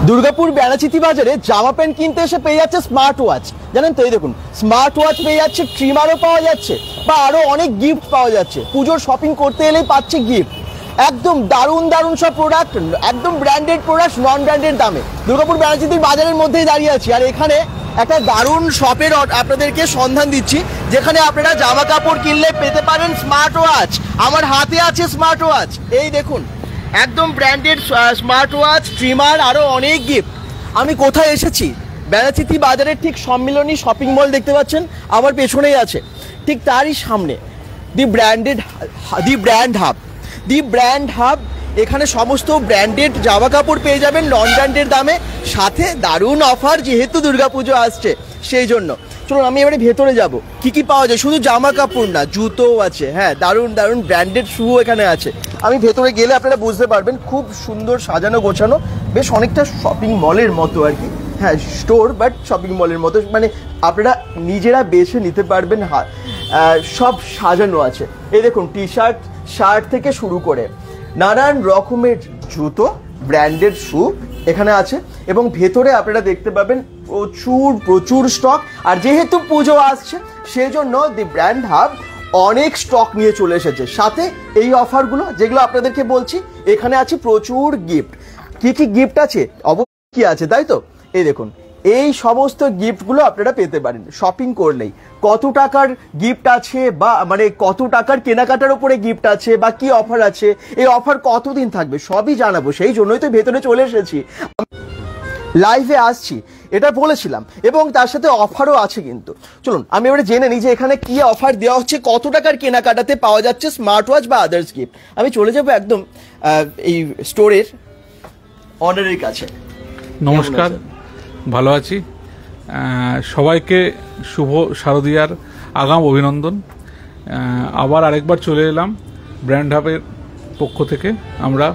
দুর্গাপুর ব্যানাচিতি বাজারে জামা প্যান্ট কিনতে এসে পেয়ে যাচ্ছে স্মার্ট ওয়াচ, জানেন তো? এই দেখুন, স্মার্ট ওয়াচ পেয়ে যাচ্ছে, ট্রিমারও পাওয়া যাচ্ছে, বা আরো অনেক গিফট পাওয়া যাচ্ছে। পুজোর শপিং করতে এলেই পাচ্ছে গিফট। একদম দারুণ দারুণ সব প্রোডাক্ট, একদম ব্র্যান্ডেড প্রোডাক্ট নন ব্র্যান্ডেড দামে। দুর্গাপুর ব্যানাচিতির বাজারের মধ্যেই দাঁড়িয়ে আছি, আর এখানে একটা দারুণ শপের আপনাদেরকে সন্ধান দিচ্ছি, যেখানে আপনারা জামা কাপড় কিনলে পেতে পারেন স্মার্ট ওয়াচ। আমার হাতে আছে স্মার্ট ওয়াচ, এই দেখুন, একদম ব্র্যান্ডেড স্মার্ট ওয়াচ, ট্রিমার, আরো অনেক গিফট। আমি কোথায় এসেছি? ব্যানাচিতি বাজারের ঠিক সম্মিলনী শপিং মল দেখতে পাচ্ছেন আমার পেছনেই আছে, ঠিক তারই সামনে দি ব্র্যান্ড হাব। এখানে সমস্ত ব্র্যান্ডেড জামা কাপড় পেয়ে যাবেন নন ব্র্যান্ডেড দামে, সাথে দারুণ অফার, যেহেতু দুর্গাপুজো আসছে সেই জন্য। চলুন আমি এবারে ভেতরে যাব। কি কি পাওয়া যায়? শুধু জামা কাপড় না, জুতোও আছে, হ্যাঁ, দারুণ দারুণ ব্র্যান্ডেড শুও এখানে আছে। আমি ভেতরে গেলে আপনারা বুঝতে পারবেন, খুব সুন্দর সাজানো গোছানো, বেশ অনেকটা শপিং মলের মতো আর কি। হ্যাঁ, স্টোর বাট শপিং মলের মতো, মানে আপনারা নিজেরা বেছে নিতে পারবেন। সব সাজানো আছে। এই দেখুন, টি শার্ট, শার্ট থেকে শুরু করে নানান রকমের জুতো, ব্র্যান্ডেড শু এখানে আছে। এবং ভেতরে আপনারা দেখতে পাবেন প্রচুর স্টক। আর যেহেতু পুজো আসছে সেই জন্য দি ব্র্যান্ড হাব অনেক স্টক নিয়ে চলে এসেছে, সাথে এই অফারগুলো যেগুলো আপনাদেরকে বলছি। এখানে আছে প্রচুর গিফট। কি কি গিফট আছে? অবশ্যই কি আছে, তাই তো? এই দেখুন, এই সমস্ত গিফটগুলো আপনারা পেতে পারেন শপিং করলেই। কত টাকার গিফট আছে, বা মানে কত টাকার কেনাকাটার উপরে গিফট আছে, বা কি অফার আছে, এই অফার কতদিন থাকবে, সবই জানাবো। সেই জন্যই তো ভেতরে চলে এসেছি, লাইভে আসছি, এটা বলেছিলাম। এবং তার সাথে অফারও আছে কিন্তু। চলুন আমি এবারে জেনে নিই যে এখানে কি অফার দেওয়া হচ্ছে, কত টাকার কেনাকাটাতে পাওয়া যাচ্ছে স্মার্ট ওয়াচ বা আদার্স গিফট। আমি চলে যাবো একদম এই স্টোরের অনারের কাছে। নমস্কার, ভালো আছি। সবাইকে শুভ শারদীয়ার আগাম অভিনন্দন। আবার আরেকবার চলে এলাম ব্র্যান্ড হাবের পক্ষ থেকে আমরা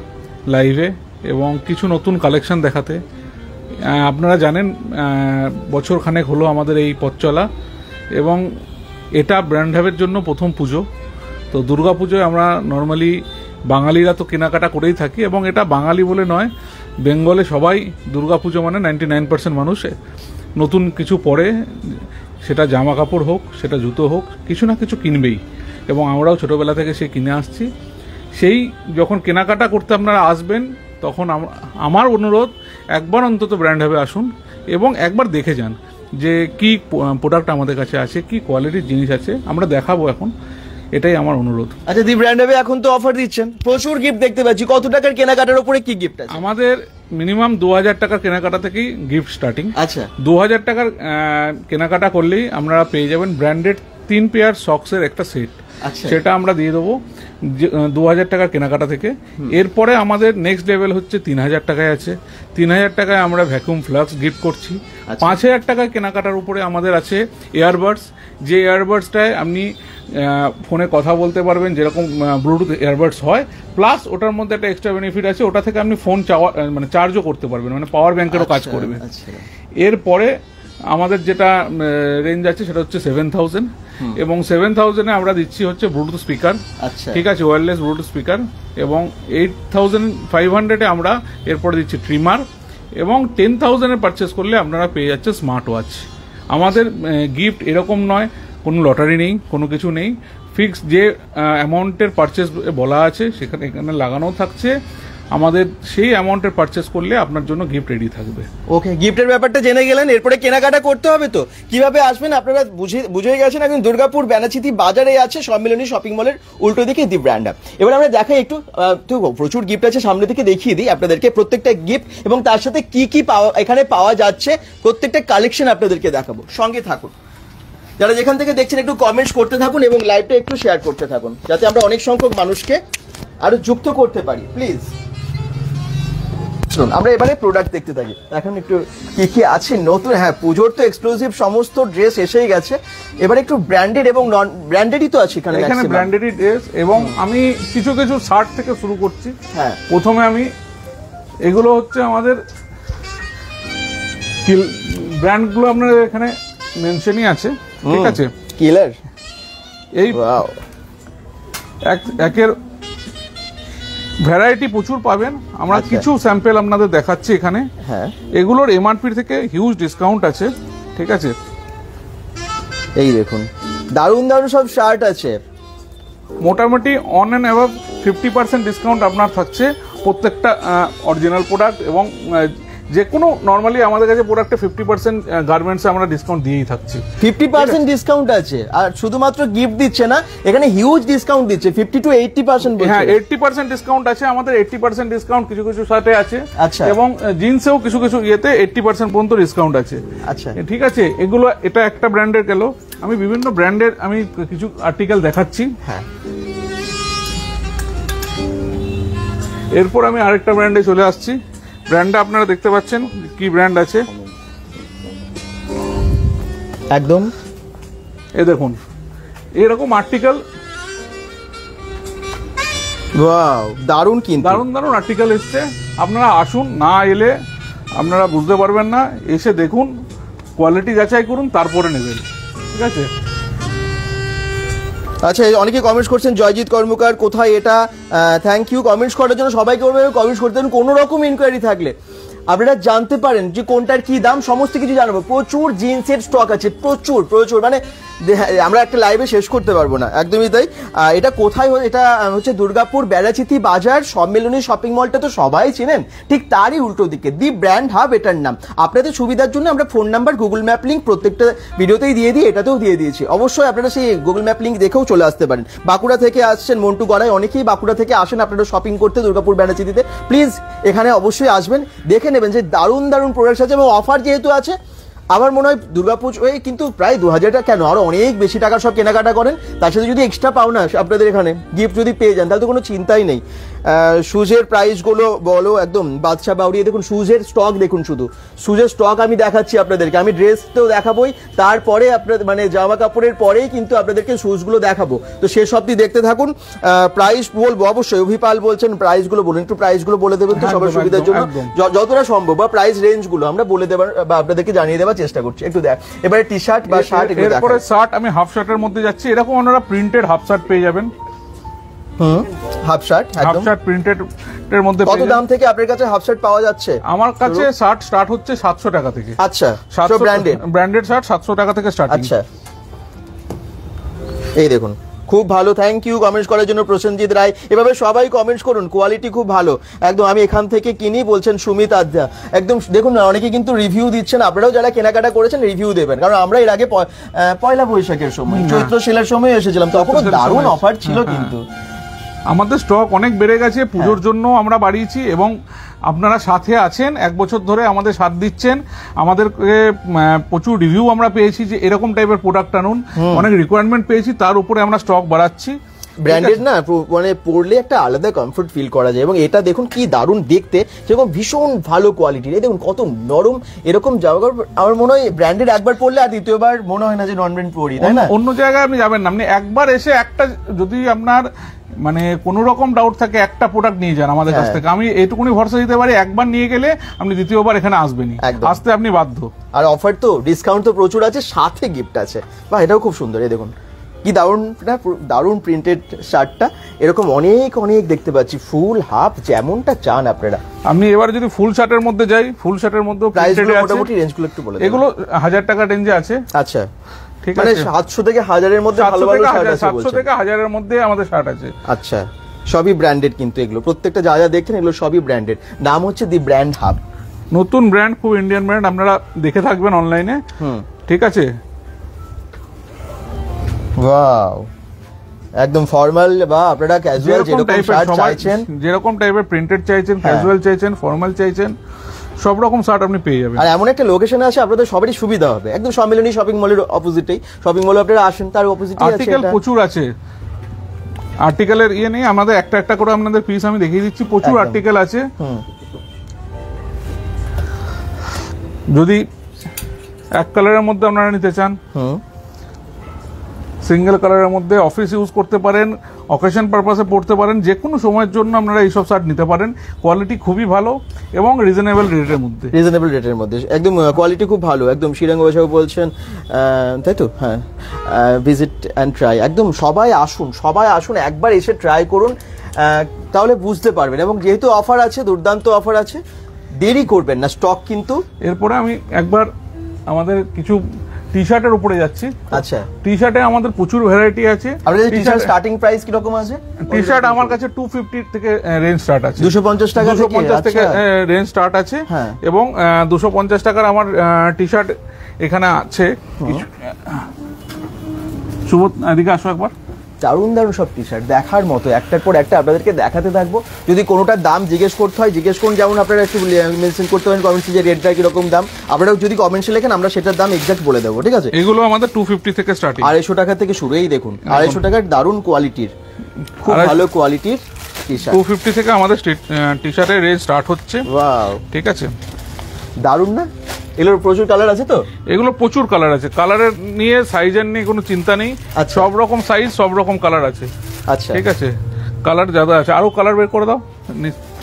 লাইভে, এবং কিছু নতুন কালেকশন দেখাতে। আপনারা জানেন বছর খানেক হলো আমাদের এই পথ চলা, এবং এটা ব্র্যান্ড হাবের জন্য প্রথম পুজো। তো দুর্গা পুজোয় আমরা নর্মালি বাঙালিরা তো কেনাকাটা করেই থাকি, এবং এটা বাঙালি বলে নয়, বেঙ্গলে সবাই দুর্গাপুজো মানে 99% মানুষ নতুন কিছু পরে, সেটা জামা কাপড় হোক, সেটা জুতো হোক, কিছু না কিছু কিনবেই। এবং আমরাও ছোটোবেলা থেকে সে কিনে আসছি। সেই যখন কেনাকাটা করতে আপনারা আসবেন, তখন আমার অনুরোধ, একবার অন্তত ব্র্যান্ড হাবে আসুন এবং একবার দেখে যান যে কি প্রোডাক্ট আমাদের কাছে আছে, কি কোয়ালিটির জিনিস আছে, আমরা দেখাবো এখন। এটাই আমার অনুরোধ। আচ্ছা, দি ব্র্যান্ড হাবে এখন তো অফার দিচ্ছেন, প্রচুর গিফট দেখতে পাচ্ছি। কত টাকার কেনাকাটার উপরে কি গিফট আছে? আমাদের মিনিমাম 2000 টাকার কেনাকাটা থেকেই গিফট স্টার্টিং। আচ্ছা, 2000 টাকার কেনাকাটা করলেই আপনারা পেয়ে যাবেন ব্র্যান্ডেড 3 পেয়ার সক্সের একটা সেট। সেটা আমরা দিয়ে দেবো 2000 টাকার কেনাকাটা থেকে। এরপরে আমাদের নেক্সট লেভেল হচ্ছে 3000 টাকায় আছে। 3000 টাকায় আমরা ভ্যাকুয়াম ফ্লাক্স গিফট করছি। 5000 টাকার কেনাকাটার উপরে আমাদের আছে এয়ারবাডস, যে এয়ারবাডসটায় আপনি ফোনে কথা বলতে পারবেন, যেরকম ব্লুটুথ এয়ারবাডস হয়, প্লাস ওটার মধ্যে একটা এক্সট্রা বেনিফিট আছে, ওটা থেকে আপনি ফোন মানে চার্জও করতে পারবেন, মানে পাওয়ার ব্যাংকেরও কাজ করবে। এরপরে আমাদের যেটা রেঞ্জ আছে সেটা হচ্ছে 7000, এবং 7000-এ আমরা দিচ্ছি হচ্ছে ব্লুটুথ স্পিকার, ঠিক আছে, ওয়্যারলেস ব্লুটুথ স্পিকার। এবং 8500-এ আমরা এরপরে দিচ্ছি ট্রিমার, এবং 10,000-এ পারচেস করলে আপনারা পেয়ে যাচ্ছে স্মার্ট ওয়াচ। আমাদের গিফট এরকম নয়, কোনো লটারি নেই, কোনো কিছু নেই, ফিক্স যে অ্যামাউন্টের পারচেস বলা আছে সেখানে এখানে লাগানো থাকছে। আমাদের সেই অ্যামাউন্টের পারচেস করলে আপনার জন্য গিফট রেডি থাকবে। ওকে, গিফটের ব্যাপারটা জেনে গেলেন। এরপরে কেনাকাটা করতে হবে তো কিভাবে আসবেন আপনারা বুঝে গেছেন। এখন দুর্গাপুর ব্যানাচিতি বাজারে আছে সম্মিলনী শপিং মলের উল্টো দিকে দি ব্র্যান্ড হাব। এবার আমরা দেখাই একটু, তো প্রচুর গিফট আছে, সামনে থেকে দেখিয়ে দিই আপনাদেরকে প্রত্যেকটা গিফট, এবং তার সাথে কি কি এখানে পাওয়া যাচ্ছে প্রত্যেকটা কালেকশন আপনাদেরকে দেখাবো। সঙ্গে থাকুন, যারা যেখান থেকে দেখছেন একটু কমেন্টস করতে থাকুন এবং লাইভটা একটু শেয়ার করতে থাকুন, যাতে আমরা অনেক সংখ্যক মানুষকে আরো যুক্ত করতে পারি, প্লিজ। আমরা এবারে প্রোডাক্ট দেখতে থাকি, এখন একটু কি কি আছে নতুন। হ্যাঁ, পুজোর তো এক্সক্লুসিভ সমস্ত ড্রেস এসেই গেছে, এবারে একটু ব্র্যান্ডেড এবং নন ব্র্যান্ডেডই তো আছে এখানে। এখানে ব্র্যান্ডেডই ড্রেস, এবং আমি কিছু কিছু শার্ট থেকে শুরু করছি। হ্যাঁ, প্রথমে আমি, এগুলো হচ্ছে আমাদের ব্র্যান্ডগুলো আপনার এখানে মেনশনই আছে, ঠিক আছে। কিলার, এই একের ভ্যারাইটি প্রচুর পাবেন। আমরা কিছু স্যাম্পল আপনাদের দেখাচ্ছি এখানে। হ্যাঁ, এগুলোর এমআরপি থেকে হিউজ ডিসকাউন্ট আছে, ঠিক আছে। এই দেখুন দারুণ দারুণ সব শার্ট আছে, মোটামুটি অন অ্যান্ড অ্যাভাব 50% ডিসকাউন্ট আপনার থাকছে প্রত্যেকটা অরিজিনাল প্রোডাক্ট, এবং যে কোনো নর্মালি আমাদের কাছে প্রোডাক্টে 50% গার্মেন্টসে আমরা ডিসকাউন্ট দিয়েই থাকছি। 50% ডিসকাউন্ট আছে, আর শুধুমাত্র গিফট দিচ্ছে না, এখানে হিউজ ডিসকাউন্ট দিচ্ছে, 50 to 80%। হ্যাঁ, 80% ডিসকাউন্ট আছে আমাদের, 80% ডিসকাউন্ট কিছু কিছু সাথে আছে। আচ্ছা। এবং জিন্সেও কিছু কিছু ইয়েতে 80% পর্যন্ত ডিসকাউন্ট আছে। আচ্ছা, ঠিক আছে। এগুলো এটা একটা ব্র্যান্ডের গেল, আমি বিভিন্ন ব্র্যান্ডের আমি কিছু আর্টিকেল দেখাচ্ছি। হ্যাঁ, এরপর আমি আরেকটা ব্র্যান্ডে চলে আসছি। ব্র্যান্ডটা আপনারা দেখতে পাচ্ছেন কি ব্র্যান্ড আছে, একদম এই দেখুন এরকম আর্টিকেল, ওয়াও দারুণ, কিন্তু দারুণ দারুণ আর্টিকেল এসছে। আপনারা আসুন, না এলে আপনারা বুঝতে পারবেন না, এসে দেখুন, কোয়ালিটি যাচাই করুন, তারপরে নেবেন, ঠিক আছে। আচ্ছা, অনেকে কমেন্টস করছেন জয়জিৎ কর্মকার কোথায় এটা, থ্যাংক ইউ কমেন্টস করার জন্য। সবাইকে কমেন্টস করতে দেন, কোনো রকম ইনকোয়ারি থাকলে আপনারা জানতে পারেন যে কোনটার কি দাম, সমস্ত কিছু জানাবো। প্রচুর জিন্সের স্টক আছে, প্রচুর প্রচুর, মানে আমরা একটা লাইভে শেষ করতে পারবো না, একদমই তাই। এটা কোথায়, এটা হচ্ছে দুর্গাপুর বেড়াচিতি বাজার সম্মেলনী শপিং মলটা তো সবাই চেনেন, ঠিক তারই উল্টো দিকে দি ব্র্যান্ড হাব এটার নাম। আপনাদের সুবিধার জন্য আমরা phone number, Google map link প্রত্যেকটা ভিডিওতেই দিয়ে দিই, এটাতেও দিয়ে দিয়েছি। অবশ্যই আপনারা সেই গুগল ম্যাপ লিঙ্ক দেখেও চলে আসতে পারেন। বাঁকুড়া থেকে আসছেন মন্টু গড়াই, অনেকেই বাঁকুড়া থেকে আসেন আপনারা শপিং করতে দুর্গাপুর বেড়াচিতিতে, প্লিজ এখানে অবশ্যই আসবেন, দেখে নেবেন যে দারুণ দারুণ প্রোডাক্টস আছে, এবং অফার যেহেতু আছে। আমার মনে হয় দুর্গাপুজোয় কিন্তু প্রায় 2000 টাকা, কেন আরো অনেক বেশি টাকার সব কেনাকাটা করেন, তার সাথে যদি এক্সট্রা পাওনা আপনাদের এখানে গিফট যদি পেয়ে যান, তাহলে তো কোনো চিন্তাই নেই। শুজের প্রাইসগুলো বলো, একদম বাদশা বাউরিয়ে দেখুন, শুজের স্টক দেখুন, শুধু শুজের স্টক আমি দেখাচ্ছি আপনাদেরকে, আমি ড্রেস তো দেখাবোই, তারপরে আপনাদের মানে জামা কাপড়ের পরেই কিন্তু আপনাদেরকে শুজগুলো দেখাবো, তো শেষ অবধি দেখতে থাকুন। প্রাইস বলবো অবশ্যই, অভিপাল বলছেন প্রাইসগুলো বলুন, একটু প্রাইসগুলো বলে দেবেন তো সবার সুবিধার জন্য, যতটা সম্ভব, বা প্রাইস রেঞ্জগুলো আমরা বলে দেবার বা আপনাদেরকে জানিয়ে দেওয়ার চেষ্টা করছি, একটু দেখ। এবারে টি শার্ট বা শার্ট, এরপরে শার্ট, আমি হাফ শার্টের মধ্যে যাচ্ছি, এরকম আপনারা প্রিন্টেড হাফ শার্ট পেয়ে যাবেন। Half shirt, half shirt printed এর মধ্যে কত দাম থেকে আপনার কাছে হাফ শার্ট পাওয়া যাচ্ছে? আমার কাছে শার্ট স্টার্ট হচ্ছে 700 টাকা থেকে। আচ্ছা, 700 ব্র্যান্ডেড শার্ট 700 টাকা থেকে স্টার্টিং। আচ্ছা, এই দেখুন খুব ভালো, থ্যাংক ইউ কমেন্টস করার জন্য প্রসেনজিৎ রায়। এভাবে সবাই কমেন্টস করুন, কোয়ালিটি খুব ভালো একদম, আমি এখান থেকে কিনি বলছেন সুমিত আধ্যা। একদম দেখুন না, অনেকে কিন্তু রিভিউ দিচ্ছেন, আপনারাও যারা কেনাকাটা করেছেন রিভিউ দেবেন, কারণ আমরা এর আগে পয়লা বৈশাখের সময়, চৈত্র সেলের সময় এসেছিলাম, তখন দারুণ অফার ছিল। কিন্তু আমাদের স্টক অনেক বেড়ে গেছে, পুজোর জন্য আমরা বাড়িয়েছি, এবং আপনারা সাথে আছেন, 1 বছর ধরে আমাদের সাথ দিচ্ছেন। আমাদেরকে প্রচুর রিভিউ আমরা পেয়েছি যে এরকম টাইপের প্রোডাক্ট আনুন, অনেক রিকোয়ারমেন্ট পেয়েছি, তার উপরে আমরা স্টক বাড়াচ্ছি। ব্র্যান্ডেড না, মানে পরলে একটা আলাদা কমফোর্ট ফিল করা যায়, এবং এটা দেখুন কি দারুণ দেখতে, সেরকম ভীষণ ভালো কোয়ালিটির। এই দেখুন কত নরম, এরকম জামা কাপড় আমার মনে হয় ব্র্যান্ডেড একবার পরলে আর দ্বিতীয়বার মনে হয় না যে নন ব্র্যান্ড পরি, তাই না? অন্য জায়গায় আপনি যাবেন না, আপনি একবার এসে একটা, যদি আপনার মানে কোনো রকম ডাউট থাকে, একটা প্রোডাক্ট নিয়ে যান আমাদের কাছ থেকে, আমি এইটুকুনি ভরসা দিতে পারি, একবার নিয়ে গেলে আপনি দ্বিতীয়বার এখানে আসবেনই, আসতে আপনি বাধ্য। আর অফার তো, ডিসকাউন্ট তো প্রচুর আছে, সাথে গিফট আছে, বা এটাও খুব সুন্দর। এই দেখুন কি দারুণ না, দারুণ প্রিন্টেড শার্টটা, এরকম অনেক অনেক দেখতে পাচ্ছি, ফুল হাফ যেমনটা চান আপনারা। আমি এবার যদি ফুল শার্টের মধ্যে যাই, ফুল শার্টের মধ্যে মোটামুটি রেঞ্জগুলো একটু বলে, এগুলো 1000 টাকা রেঞ্জে আছে। আচ্ছা, ঠিক আছে, 700 থেকে 1000 এর মধ্যে ভালো ভালো শার্ট আছে, 700 থেকে 1000 এর মধ্যে আমাদের শার্ট আছে। আচ্ছা, সবই ব্র্যান্ডেড, কিন্তু এগুলো প্রত্যেকটা যা যা দেখছেন এগুলো সবই ব্র্যান্ডেড। নাম হচ্ছে দি ব্র্যান্ড হাব, নতুন ব্র্যান্ড, খুব ইন্ডিয়ান ব্র্যান্ড, আপনারা দেখে থাকবেন অনলাইনে, ঠিক আছে। ওয়াও, একদম ফর্মাল বা আপনারা ক্যাজুয়াল যেরকম শার্ট চাইছেন, যেরকম টাইপের প্রিন্টেড চাইছেন, ক্যাজুয়াল চাইছেন, ফর্মাল চাইছেন, সব রকম শার্ট আপনি পেয়ে যাবেন। আর এমন একটা লোকেশনে আছে আপনাদের সবারই সুবিধা হবে, একদম সম্মেলনী শপিং মলের অপোজিটেই, শপিং মলে আপনারা আসেন, তার অপোজিটেই আছে। আর্টিকেল প্রচুর আছে, আর্টিকেলের ইয়ে নেই, আমাদের একটা একটা করে আপনাদের পিস আমি দেখিয়ে দিচ্ছি, প্রচুর আর্টিকেল আছে। যদি এক কালারের মধ্যে আপনারা নিতে চান, সিঙ্গেল কালারের মধ্যে অফিস ইউজ করতে পারেন, অকেশন পারপাসে পড়তে পারেন, যে কোনো সময়ের জন্য আপনারা এইসব শার্ট নিতে পারেন। কোয়ালিটি খুবই ভালো এবং রিজনেবল রেটের মধ্যে, একদম কোয়ালিটি খুব ভালো, একদম শ্রীরঙ্গ বসাও বলছেন, তাই তো? হ্যাঁ, ভিজিট অ্যান্ড ট্রাই, একদম সবাই আসুন একবার এসে ট্রাই করুন। তাহলে বুঝতে পারবেন। এবং যেহেতু অফার আছে, দুর্দান্ত অফার আছে, দেরি করবেন না, স্টক কিন্তু। এরপরে আমি একবার আমাদের কিছু টি শার্টের উপরে যাচ্ছি। আচ্ছা, টি শার্টে আমাদের প্রচুর ভ্যারাইটি আছে। আপনাদের টি শার্ট স্টার্টিং প্রাইস কি রকম আছে? টি শার্ট আমার কাছে 250 থেকে রেঞ্জ স্টার্ট আছে, 250 টাকা থেকে 250 থেকে রেঞ্জ স্টার্ট আছে। এবং 250 টাকার আমার টি শার্ট এখানে আছে কিছু। সুবোধ, এদিকে আসো একবার। দারুণ দারুণ সব টি শার্ট, দেখার মতো, একটার পর একটা আপনাদেরকে দেখাতে থাকবো। যদি কোনোটার দাম জিজ্ঞেস করতে হয় জিজ্ঞেস করুন, যেমন আপনারা একটু মেনশন করতে পারেন কমেন্টসে যে রেটটা কিরকম দাম, আপনারাও যদি কমেন্টসে লেখেন আমরা সেটার দাম এক্সাক্ট বলে দেবো, ঠিক আছে? এগুলো আমাদের 250 থেকে স্টার্টিং, 250 টাকা থেকে শুরু। এই দেখুন 250 টাকার দারুণ কোয়ালিটির, খুব ভালো কোয়ালিটির টি শার্ট। 250 থেকে আমাদের টি শার্টের রেঞ্জ স্টার্ট হচ্ছে। ওয়াও, ঠিক আছে, দারুণ না? এগুলোর প্রচুর কালার আছে তো? এগুলো প্রচুর কালার আছে, কালারের নিয়ে সাইজের নিয়ে কোনো চিন্তা নেই। সব রকম সাইজ, সব রকম কালার আছে। আচ্ছা, ঠিক আছে, কালার যাদা আছে, আরো কালার বের করে দাও।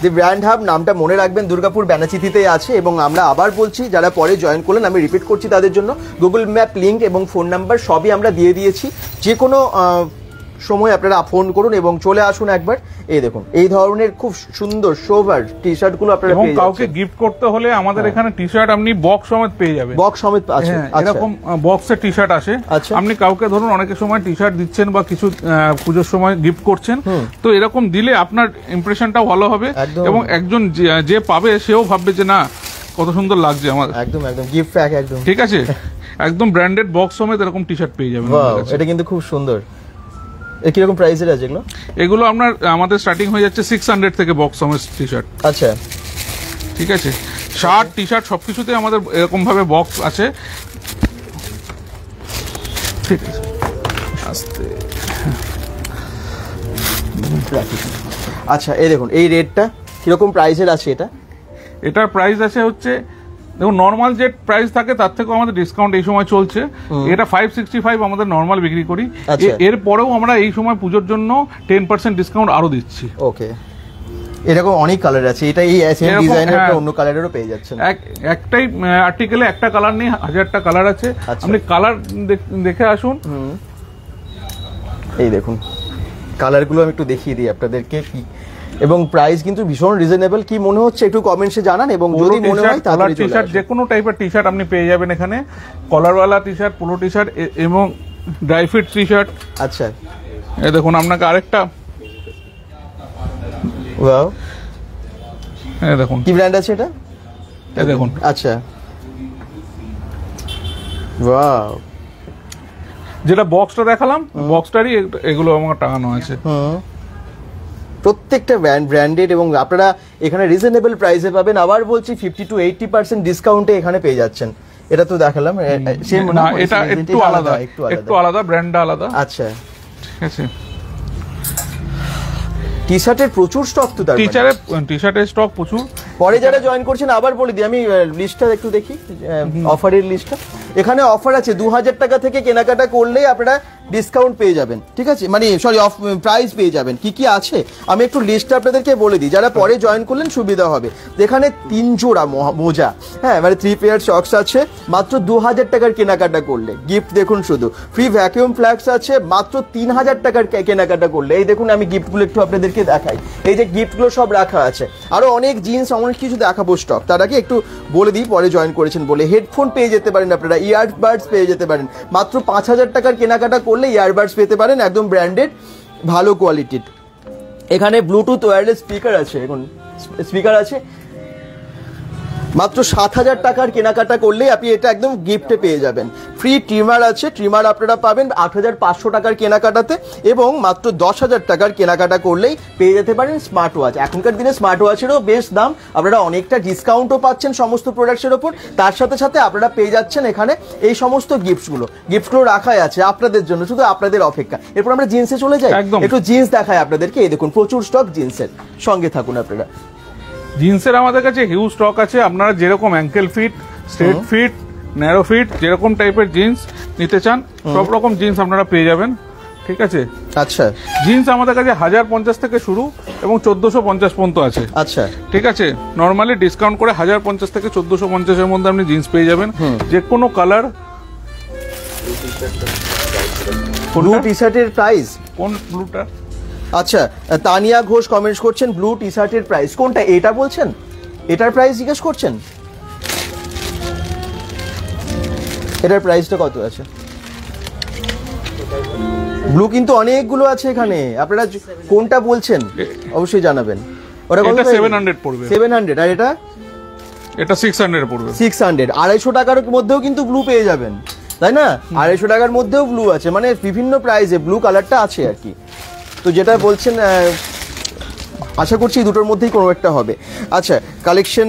দি ব্র্যান্ড হাব নামটা মনে রাখবেন, দুর্গাপুর ব্যানাচিতিতে আছে। এবং আমরা আবার বলছি, যারা পরে জয়েন করলেন আমি রিপিট করছি তাদের জন্য, গুগল ম্যাপ লিঙ্ক এবং ফোন নাম্বার সবই আমরা দিয়ে দিয়েছি। যে কোনো সময় আপনারা ফোন করুন এবং চলে আসুন একবার। এই দেখুন এই ধরনের খুব সুন্দর সোভার টি শার্ট গুলো আপনারা পেয়ে যাবেন। কাউকে গিফট করতে হলে আমাদের এখানে টি শার্ট আপনি বক্স সমেত পেয়ে যাবেন। বক্স সমেত আছে, এরকম বক্সের টি শার্ট আসে। আপনি কাউকে ধরুন অনেকের সময় টি শার্ট দিচ্ছেন বা কিছু পুজোর সময় গিফট করছেন, তো এরকম দিলে আপনার ইমপ্রেশনটাও ভালো হবে এবং একজন যে পাবে সেও ভাববে যে না কত সুন্দর লাগছে আমার। একদম একদম গিফট প্যাক একদম, ঠিক আছে, একদম ব্র্যান্ডেড বক্স সমেত এরকম টি শার্ট পেয়ে যাবেন। এটা কিন্তু খুব সুন্দর। কিরকম প্রাইসের আছে এগুলো? এগুলো আমাদের স্টার্টিং হয়ে যাচ্ছে 600 থেকে বক্স সমেত টি শার্ট। আচ্ছা, ঠিক আছে, শার্ট টি শার্ট সবকিছুতে আমাদের এরকম ভাবে বক্স আছে। ঠিক আছে, আস্তে। আচ্ছা, এই দেখুন এই রেটটা কিরকম প্রাইসের আছে? এটার প্রাইস আছে হচ্ছে, দেখুন নর্মাল যে প্রাইস থাকে তার থেকেও আমাদের ডিসকাউন্ট এই সময় চলছে। এটা 565 আমাদের নর্মাল বিক্রি করি, এরপরেও আমরা এই সময় পুজোর জন্য 10% ডিসকাউন্ট আরো দিচ্ছি। ওকে, এরকম অনেক কালার আছে, এটা এই সেম ডিজাইনের একটা অন্য কালারেরও পেয়ে যাচ্ছেন। একটাই আর্টিকেলে একটা কালার নেই, 1000টা কালার আছে। আপনি কালার দেখে আসুন। এই দেখুন কালারগুলো আমি একটু দেখিয়ে দিই আপনাদেরকে, কি এবং প্রাইস কিন্তু ভীষণ রিজনেবল। কি মনে হচ্ছে একটু কমেন্টসে জানান, এবং যদি মনে হয় তাহলে টি শার্ট যে কোনো টাইপের টি শার্ট আপনি পেয়ে যাবেন এখানে, কলারওয়ালা T shirt, polo T shirt এবং ড্রাই ফিট টি শার্ট। আচ্ছা, এই দেখুন আপনাকে আরেকটা, ওয়াও, এই দেখুন কি ব্র্যান্ড আছে এটা? এই দেখুন। আচ্ছা, ওয়াও, যেটা বক্সটা দেখালাম বক্সটারই এগুলো আমার টাঙানো আছে। প্রত্যেকটা ব্র্যান্ডেড এবং আপনারা এখানে রিজনেবল প্রাইসে পাবেন। আবার বলছি 50 to 80% ডিসকাউন্টে এখানে পেয়ে যাচ্ছেন। এটা তো দেখালাম, সেম না, এটা একটু আলাদা, একটু আলাদা, ব্র্যান্ডটা আলাদা। আচ্ছা, ঠিক আছে। টি শার্টের প্রচুর স্টক তো, টি শার্টের স্টক প্রচুর। পরে যারা জয়েন করছেন আবার বলে দিই, আমি লিস্টটা একটু দেখি, অফারের লিস্টটা। এখানে অফার আছে 2000 টাকা থেকে কেনাকাটা করলেই আপনারা ডিসকাউন্ট পেয়ে যাবেন, ঠিক আছে, মানে সরি প্রাইস পেয়ে যাবেন। কি কি আছে আমি একটু লিস্টটা আপনাদেরকে বলে দিই, যারা পরে জয়েন করলেন সুবিধা হবে। এখানে 3 জোড়া মোজা, হ্যাঁ মানে 3 পেয়ার সক্স আছে মাত্র 2000 টাকার কেনাকাটা করলে। গিফট দেখুন শুধু, ফ্রি ভ্যাকিউম ফ্ল্যাক্স আছে মাত্র 3000 টাকার কেনাকাটা করলে। এই দেখুন আমি গিফটগুলো একটু আপনাদেরকে দেখাই, এই যে গিফটগুলো সব রাখা আছে। আরো অনেক জিন্স, অনেক কিছু দেখাবো স্টক, তার আগে একটু বলে দিই পরে জয়েন করেছেন বলে। হেডফোন পেয়ে যেতে পারেন আপনারা, ইয়ারবাডস পেয়ে যেতে পারেন মাত্র 5000 টাকার কেনাকাটা করলে। ইয়ারবাডস পেতে পারেন একদম ব্র্যান্ডেড ভালো কোয়ালিটির। এখানে ব্লুটুথ ওয়্যারলেস স্পিকার আছে, এখন স্পিকার আছে মাত্র 7000 টাকার কেনাকাটা করলেই আপনি এটা একদম গিফটে পেয়ে যাবেন। ফ্রি ট্রিমার আছে, ট্রিমার আপনারা পাবেন 8500 টাকার কেনাকাটাতে, এবং মাত্র 10000 টাকার কেনাকাটা করলেই পেয়ে যেতে পারেন স্মার্ট ওয়াচ। এখনকার দিনে স্মার্ট ওয়াচেরও বেশ দাম, আপনারা অনেকটা ডিসকাউন্টও পাচ্ছেন সমস্ত প্রোডাক্টসের ওপর। তার সাথে সাথে আপনারা পেয়ে যাচ্ছেন এখানে এই সমস্ত গিফটগুলো রাখাই আছে আপনাদের জন্য, শুধু আপনাদের অপেক্ষা। এরপর আমরা জিন্সে চলে যাই, একটু জিন্স দেখায় আপনাদেরকে। এই দেখুন প্রচুর স্টক জিন্সের, সঙ্গে থাকুন আপনারা। জিন্সের আমাদের কাছে হিউজ স্টক আছে। আপনারা যেরকম ankle fit, straight fit, narrow fit, যেরকম টাইপের জিন্স নিতে চান সব রকম জিন্স আপনারা পেয়ে যাবেন, ঠিক আছে। আচ্ছা, জিন্স আমাদের কাছে 1050 থেকে শুরু এবং 1450 পর্যন্ত আছে। আচ্ছা, ঠিক আছে, নর্মালি ডিসকাউন্ট করে 1050 থেকে 1450 এর মধ্যে আপনি জিন্স পেয়ে যাবেন, যে কোনো কালার। ব্লু টি শার্টের প্রাইস কোন ব্লুটা? আচ্ছা, তানিয়া ঘোষ কমেন্টস করছেন ব্লু টি শার্টের প্রাইস কোনটা, এটা বলছেন? এটার প্রাইস জিজ্ঞেস করছেন? এটার প্রাইসটা কত আছে? ব্লু কিন্তু অনেকগুলো আছে এখানে, আপনারা কোনটা বলছেন অবশ্যই জানাবেন। ওটা কত? 700 পড়বে। 700। আর এটা? এটা 600 পড়বে। 600। 250 টাকার মধ্যেও কিন্তু ব্লু পেয়ে যাবেন, তাই না? 250 টাকার মধ্যেও ব্লু আছে, মানে বিভিন্ন প্রাইসে ব্লু কালারটা আছে আর কি। তো যেটা বলছেন আশা করছি দুটোর মধ্যেই কোনো একটা হবে। আচ্ছা, কালেকশন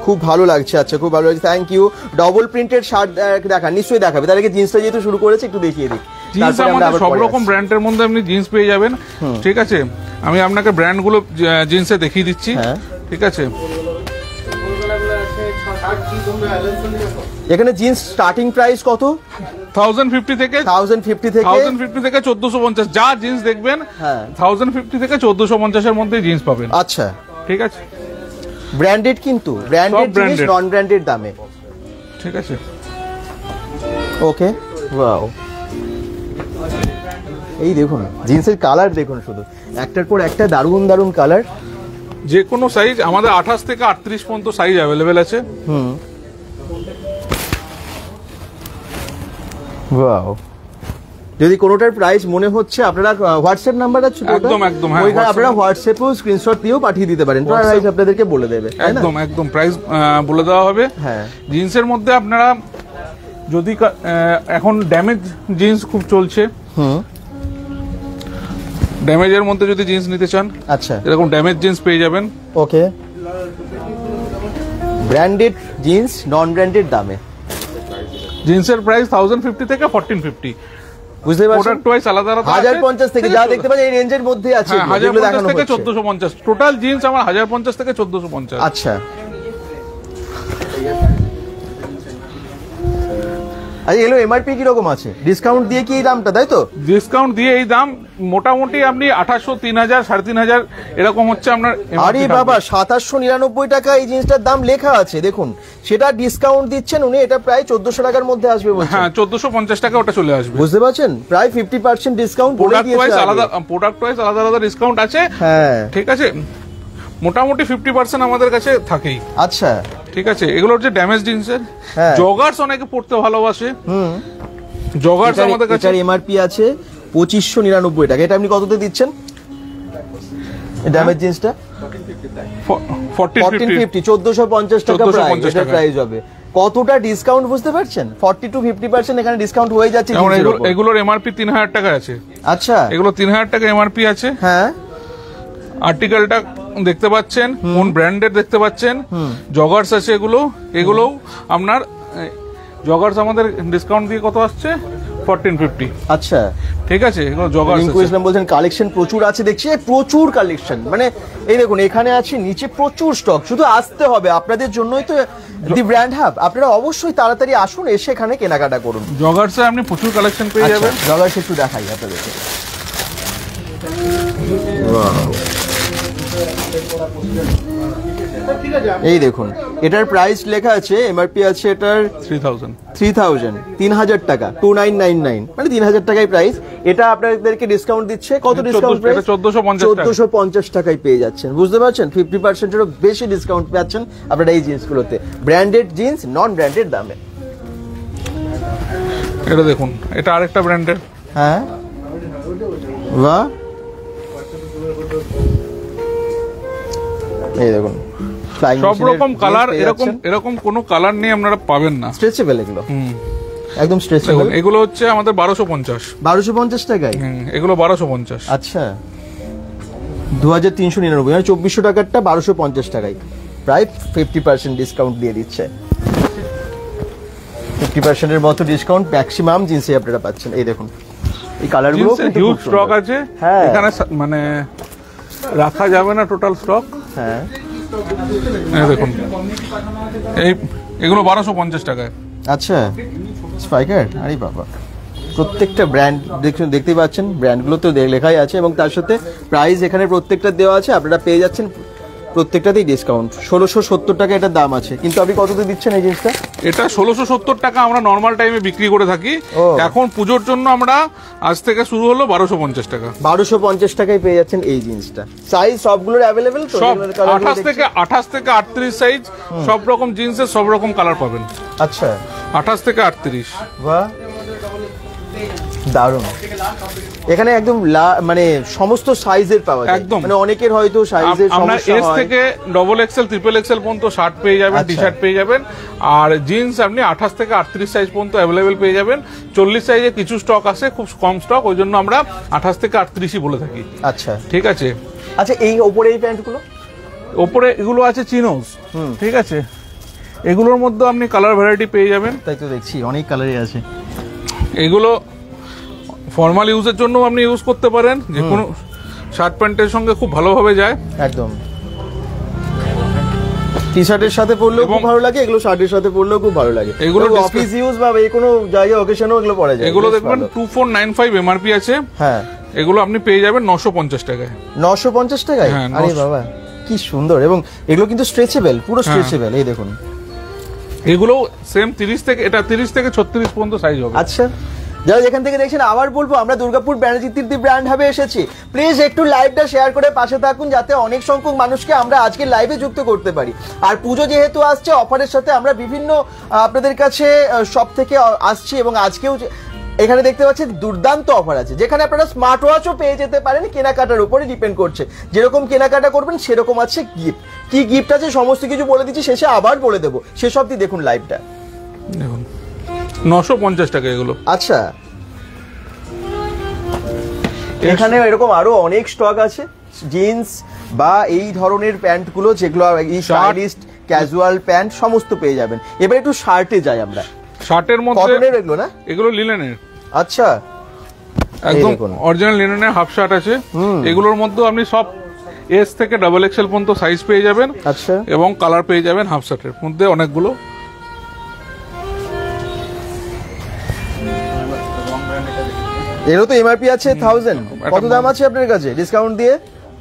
খুব ভালো লাগছে। আচ্ছা, খুব ভালো লাগছে, thank you. Double printed shirt দেখা নিশ্চয়ই দেখাবে, তার আগে জিন্সটা যেহেতু শুরু করেছে একটু দেখিয়ে দিই। জিন্স আমাদের সব রকম ব্র্যান্ডের মধ্যে আপনি জিন্স পেয়ে যাবেন, ঠিক আছে? আমি আপনাকে ব্র্যান্ডগুলো জিন্সে দেখিয়ে দিচ্ছি, ঠিক আছে? এখানে জিন্স স্টার্টিং প্রাইস কত? 1050 থেকে 1450। যা জিন্স দেখবেন 1050 থেকে 1450 এর মধ্যে জিন্স পাবেন। আচ্ছা, ঠিক আছে। ব্র্যান্ডেড কিন্তু ব্র্যান্ডেড জিনিস নন ব্র্যান্ডেড দামে, ঠিক আছে? ওকে, ওয়াও। এই দেখুন জিন্সের কালার দেখুন, শুধু একটার পর একটা দারুণ দারুণ কালার। যে কোনো সাইজ আমাদের 28 থেকে 38 পর্যন্ত সাইজ অ্যাভেলেবেল আছে। ওয়াও। যদি কোনোটার প্রাইস মনে হচ্ছে, আপনারা হোয়াটসঅ্যাপ নাম্বার আছে তো? একদম একদম, হ্যাঁ, ওইখানে আপনারা হোয়াটসঅ্যাপেও স্ক্রিনশট দিয়েও পাঠিয়ে দিতে পারেন, তো প্রাইস আপনাদেরকে বলে দেবে। একদম একদম প্রাইস বলে দেওয়া হবে। হ্যাঁ, জিন্সের মধ্যে আপনারা যদি এখন ড্যামেজ জিন্স খুব চলছে, ড্যামেজের মধ্যে যদি জিন্স নিতে চান, আচ্ছা, এরকম ড্যামেজ জিন্স পেয়ে যাবেন। ওকে, ব্র্যান্ডেড জিন্স নন ব্র্যান্ডেড দামে। জিন্সের প্রাইস 1050 থেকে 1450, বুঝতে পারছেন? প্রোডাক্ট ওয়াইজ আলাদা আলাদা। 1050 থেকে যা দেখতে পাচ্ছেন এই রেঞ্জের মধ্যে আছে, 1050 থেকে 1450। টোটাল জিন্স আমার 1050 থেকে 1450। আচ্ছা, আচ্ছা, এগুলো এমআরপি কি রকম আছে? ডিসকাউন্ট দিয়ে কি এই দামটা, তাই তো? ডিসকাউন্ট দিয়ে এই দাম মোটামুটি আপনি 2800, 3000, 3500 এরকম হচ্ছে আপনার। আরে বাবা, 2799 টাকা এই জিনিসটার দাম লেখা আছে, দেখুন। সেটা ডিসকাউন্ট দিচ্ছেন উনি, এটা প্রায় 1400 টাকার মধ্যে আসবে বলছেন। হ্যাঁ, 1450 টাকা ওটা চলে আসবে। বুঝতে পারছেন, প্রায় 50% ডিসকাউন্ট বলে দিয়েছে। প্রোডাক্ট ওয়াইজ আলাদা আলাদা ডিসকাউন্ট আছে, হ্যাঁ, ঠিক আছে? মোটামুটি 50% আমাদের কাছে থাকেই। আচ্ছা, ঠিক আছে। এগুলো হচ্ছে ড্যামেজ জিন্সের। জগার্স অনেকে পড়তে ভালোবাসে, জগার্স আমাদের কাছে এমআরপি আছে 2599 টাকা। এটা আপনি কততে দিচ্ছেন ড্যামেজ জিন্সটা? 1450, 1450 টাকা প্রাইস হবে। কতটা ডিসকাউন্ট বুঝতে পারছেন? 40 to 50% এখানে ডিসকাউন্ট হয়ে যাচ্ছে। এগুলোর এমআরপি 3000 টাকা আছে। আচ্ছা, এগুলো 3000 টাকা এমআরপি আছে। হ্যাঁ, আর্টিকেলটা দেখতে পাচ্ছেন, কোন ব্র্যান্ডের দেখতে পাচ্ছেন। জগার্স আছে এগুলো আপনার জগার্স আমাদের ডিসকাউন্ট দিয়ে কত আসছে? 1450। আচ্ছা, ঠিক আছে। এগুলো জগার্স ইসলাম বলছেন কালেকশন প্রচুর আছে, দেখছি প্রচুর কালেকশন। মানে এই দেখুন, এখানে আছে নিচে প্রচুর স্টক, শুধু আসতে হবে। আপনাদের জন্যই তো দি ব্র্যান্ড হাব, আপনারা অবশ্যই তাড়াতাড়ি আসুন, এসে এখানে কেনাকাটা করুন। জগার্সে আপনি প্রচুর কালেকশন পেয়ে যাবেন। জগার্স একটু দেখাই আপনাদেরকে। এই দেখুন, এটার প্রাইস লেখা আছে, এমআরপি আছে এটার 3000 টাকা, 2999, মানে 3000 টাকায় প্রাইস। এটা আপনাদেরকে ডিসকাউন্ট দিচ্ছে কত? ডিসকাউন্ট 1450 টাকায় পেয়ে যাচ্ছেন, বুঝতে পারছেন? 50%-এরও বেশি ডিসকাউন্ট পাচ্ছেন আপনারা এই জিন্সগুলোতে, ব্র্যান্ডেড জিন্স নন ব্র্যান্ডেড দামে। এটা দেখুন, এটা আরেকটা ব্র্যান্ডের। হ্যাঁ, বাহ, এই দেখুন সব রকম কালার, এরকম কোনো কালার নেই আপনারা পাবেন না। স্ট্রেচেবল এগুলো, একদম স্ট্রেচেবল। এগুলো হচ্ছে আমাদের 1250 টাকায়। এগুলো 1250। আচ্ছা, 2399, মানে 2400 টাকারটা 1250 টাকায়, প্রায় 50% ডিসকাউন্ট দিয়ে দিচ্ছে। 50%-এর মতো ডিসকাউন্ট ম্যাক্সিমাম জিন্সে আপনারা পাচ্ছেন। এই দেখুন, এই কালারগুলো হিউজ স্টক আছে এখানে, মানে রাখা যাবে না টোটাল স্টক। হ্যাঁ, দেখুন, এগুলো 1250 টাকায়। আচ্ছা, স্পাইকার, আরে বাবা, প্রত্যেকটা ব্র্যান্ড দেখতেই পাচ্ছেন, ব্র্যান্ডগুলো তো লেখাই আছে এবং তার সাথে প্রাইস এখানে প্রত্যেকটা দেওয়া আছে। আপনারা পেয়ে যাচ্ছেন প্রত্যেকটাতেই ডিসকাউন্ট। 1670 টাকা এটার দাম আছে, কিন্তু আপনি কততে দিচ্ছেন এই জিনিসটা? এটা 1670 টাকা আমরা নর্মাল টাইমে বিক্রি করে থাকি। এখন পুজোর জন্য আমরা আজ থেকে শুরু হলো 1250 টাকা। 1250 টাকায় পেয়ে যাচ্ছেন এই জিনিসটা। সাইজ সবগুলোর অ্যাভেলেবেল তো? সব 28 থেকে 38 সাইজ, সব রকম জিন্সের সব রকম কালার পাবেন। আচ্ছা, 28 থেকে 38। বাহ, দারুণ। এখানে একদম মানে সমস্ত সাইজের পাওয়া যায়, একদম। মানে অনেকের হয়তো সাইজের আমরা সমস্যা এস হয়। থেকে ডবল এক্সেল ট্রিপল এক্সেল পর্যন্ত শার্ট পেয়ে যাবেন, টি শার্ট পেয়ে যাবেন। আর জিন্স আপনি 28 থেকে 38 সাইজ পর্যন্ত অ্যাভেলেবেল পেয়ে যাবেন। 40 সাইজে কিছু স্টক আছে, খুব কম স্টক, ওই জন্য আমরা 28 থেকে 38ই বলে থাকি। আচ্ছা, ঠিক আছে। আচ্ছা, এই ওপরে এই প্যান্টগুলো? ওপরে এগুলো আছে চিনোস, ঠিক আছে। এগুলোর মধ্যে আপনি কালার ভ্যারাইটি পেয়ে যাবেন। তাই তো দেখছি অনেক কালারই আছে। এগুলো ফর্মাল ইউজের জন্য আপনি ইউজ করতে পারেন, যে কোনো শার্ট প্যান্টের সঙ্গে খুব ভালোভাবে যায়। একদম, টি শার্টের সাথে পরলেও খুব ভালো লাগে, এগুলো শার্টের সাথে পরলেও খুব ভালো লাগে। এগুলো অফিস ইউজ বা এই কোনো জায়গায় অকেশনেও এগুলো পরা যায়। এগুলো দেখবেন 2495 এমআরপি আছে। হ্যাঁ, এগুলো আপনি পেয়ে যাবেন 950 টাকায়। 950 টাকায়? হ্যাঁ, আরে বাবা, কি সুন্দর। এবং এগুলো কিন্তু স্ট্রেচেবল, পুরো স্ট্রেচেবল। এই দেখুন, এগুলো সেম 30 থেকে, এটা 30 থেকে 36 পর্যন্ত সাইজ হবে। আচ্ছা, যারা যেখান থেকে দেখছেন, আবার বলবো আমরা দুর্গাপুর ব্যানার্জি ব্র্যান্ড হাবে এসেছি। প্লিজ একটু লাইভটা শেয়ার করে পাশে থাকুন, যাতে অনেক সংখ্যক মানুষকে আমরা আজকে লাইভে যুক্ত করতে পারি। আর পুজো যেহেতু আসছে, অফারের সাথে আমরা বিভিন্ন আপনাদের কাছে সব থেকে আসছি, এবং আজকেও এখানে দেখতে পাচ্ছেন দুর্দান্ত অফার আছে, যেখানে আপনারা স্মার্ট ওয়াচও পেয়ে যেতে পারেন। কেনাকাটার উপরে ডিপেন্ড করছে, যেরকম কেনাকাটা করবেন সেরকম আছে গিফট। কি গিফট আছে সমস্ত কিছু বলে দিচ্ছি, শেষে আবার বলে দেবো, শেষ অবধি দেখুন লাইভটা। দেখুন 950 টাকা এগুলো। আচ্ছা, এখানে এরকম আরো অনেক স্টক আছে, জিন্স বা এই ধরনের প্যান্টগুলো, যেগুলো এই স্টাইলিস্ট ক্যাজুয়াল প্যান্ট সমস্ত পেয়ে যাবেন। এবার একটু শার্টে যাই আমরা। শার্টের মধ্যে কটনের এগুলো না? এগুলো লিনেনের। আচ্ছা, একদম অরিজিনাল লিনেনের হাফ শার্ট আছে। এগুলোর মধ্যে আপনি সব এস থেকে ডাবল এক্সেল পর্যন্ত সাইজ পেয়ে যাবেন। আচ্ছা, এবং কালার পেয়ে যাবেন হাফ শার্টের মধ্যে অনেকগুলো। এরও তো এমআরপি আছে 1000। কত দাম আছে আপনার কাছে ডিসকাউন্ট দিয়ে?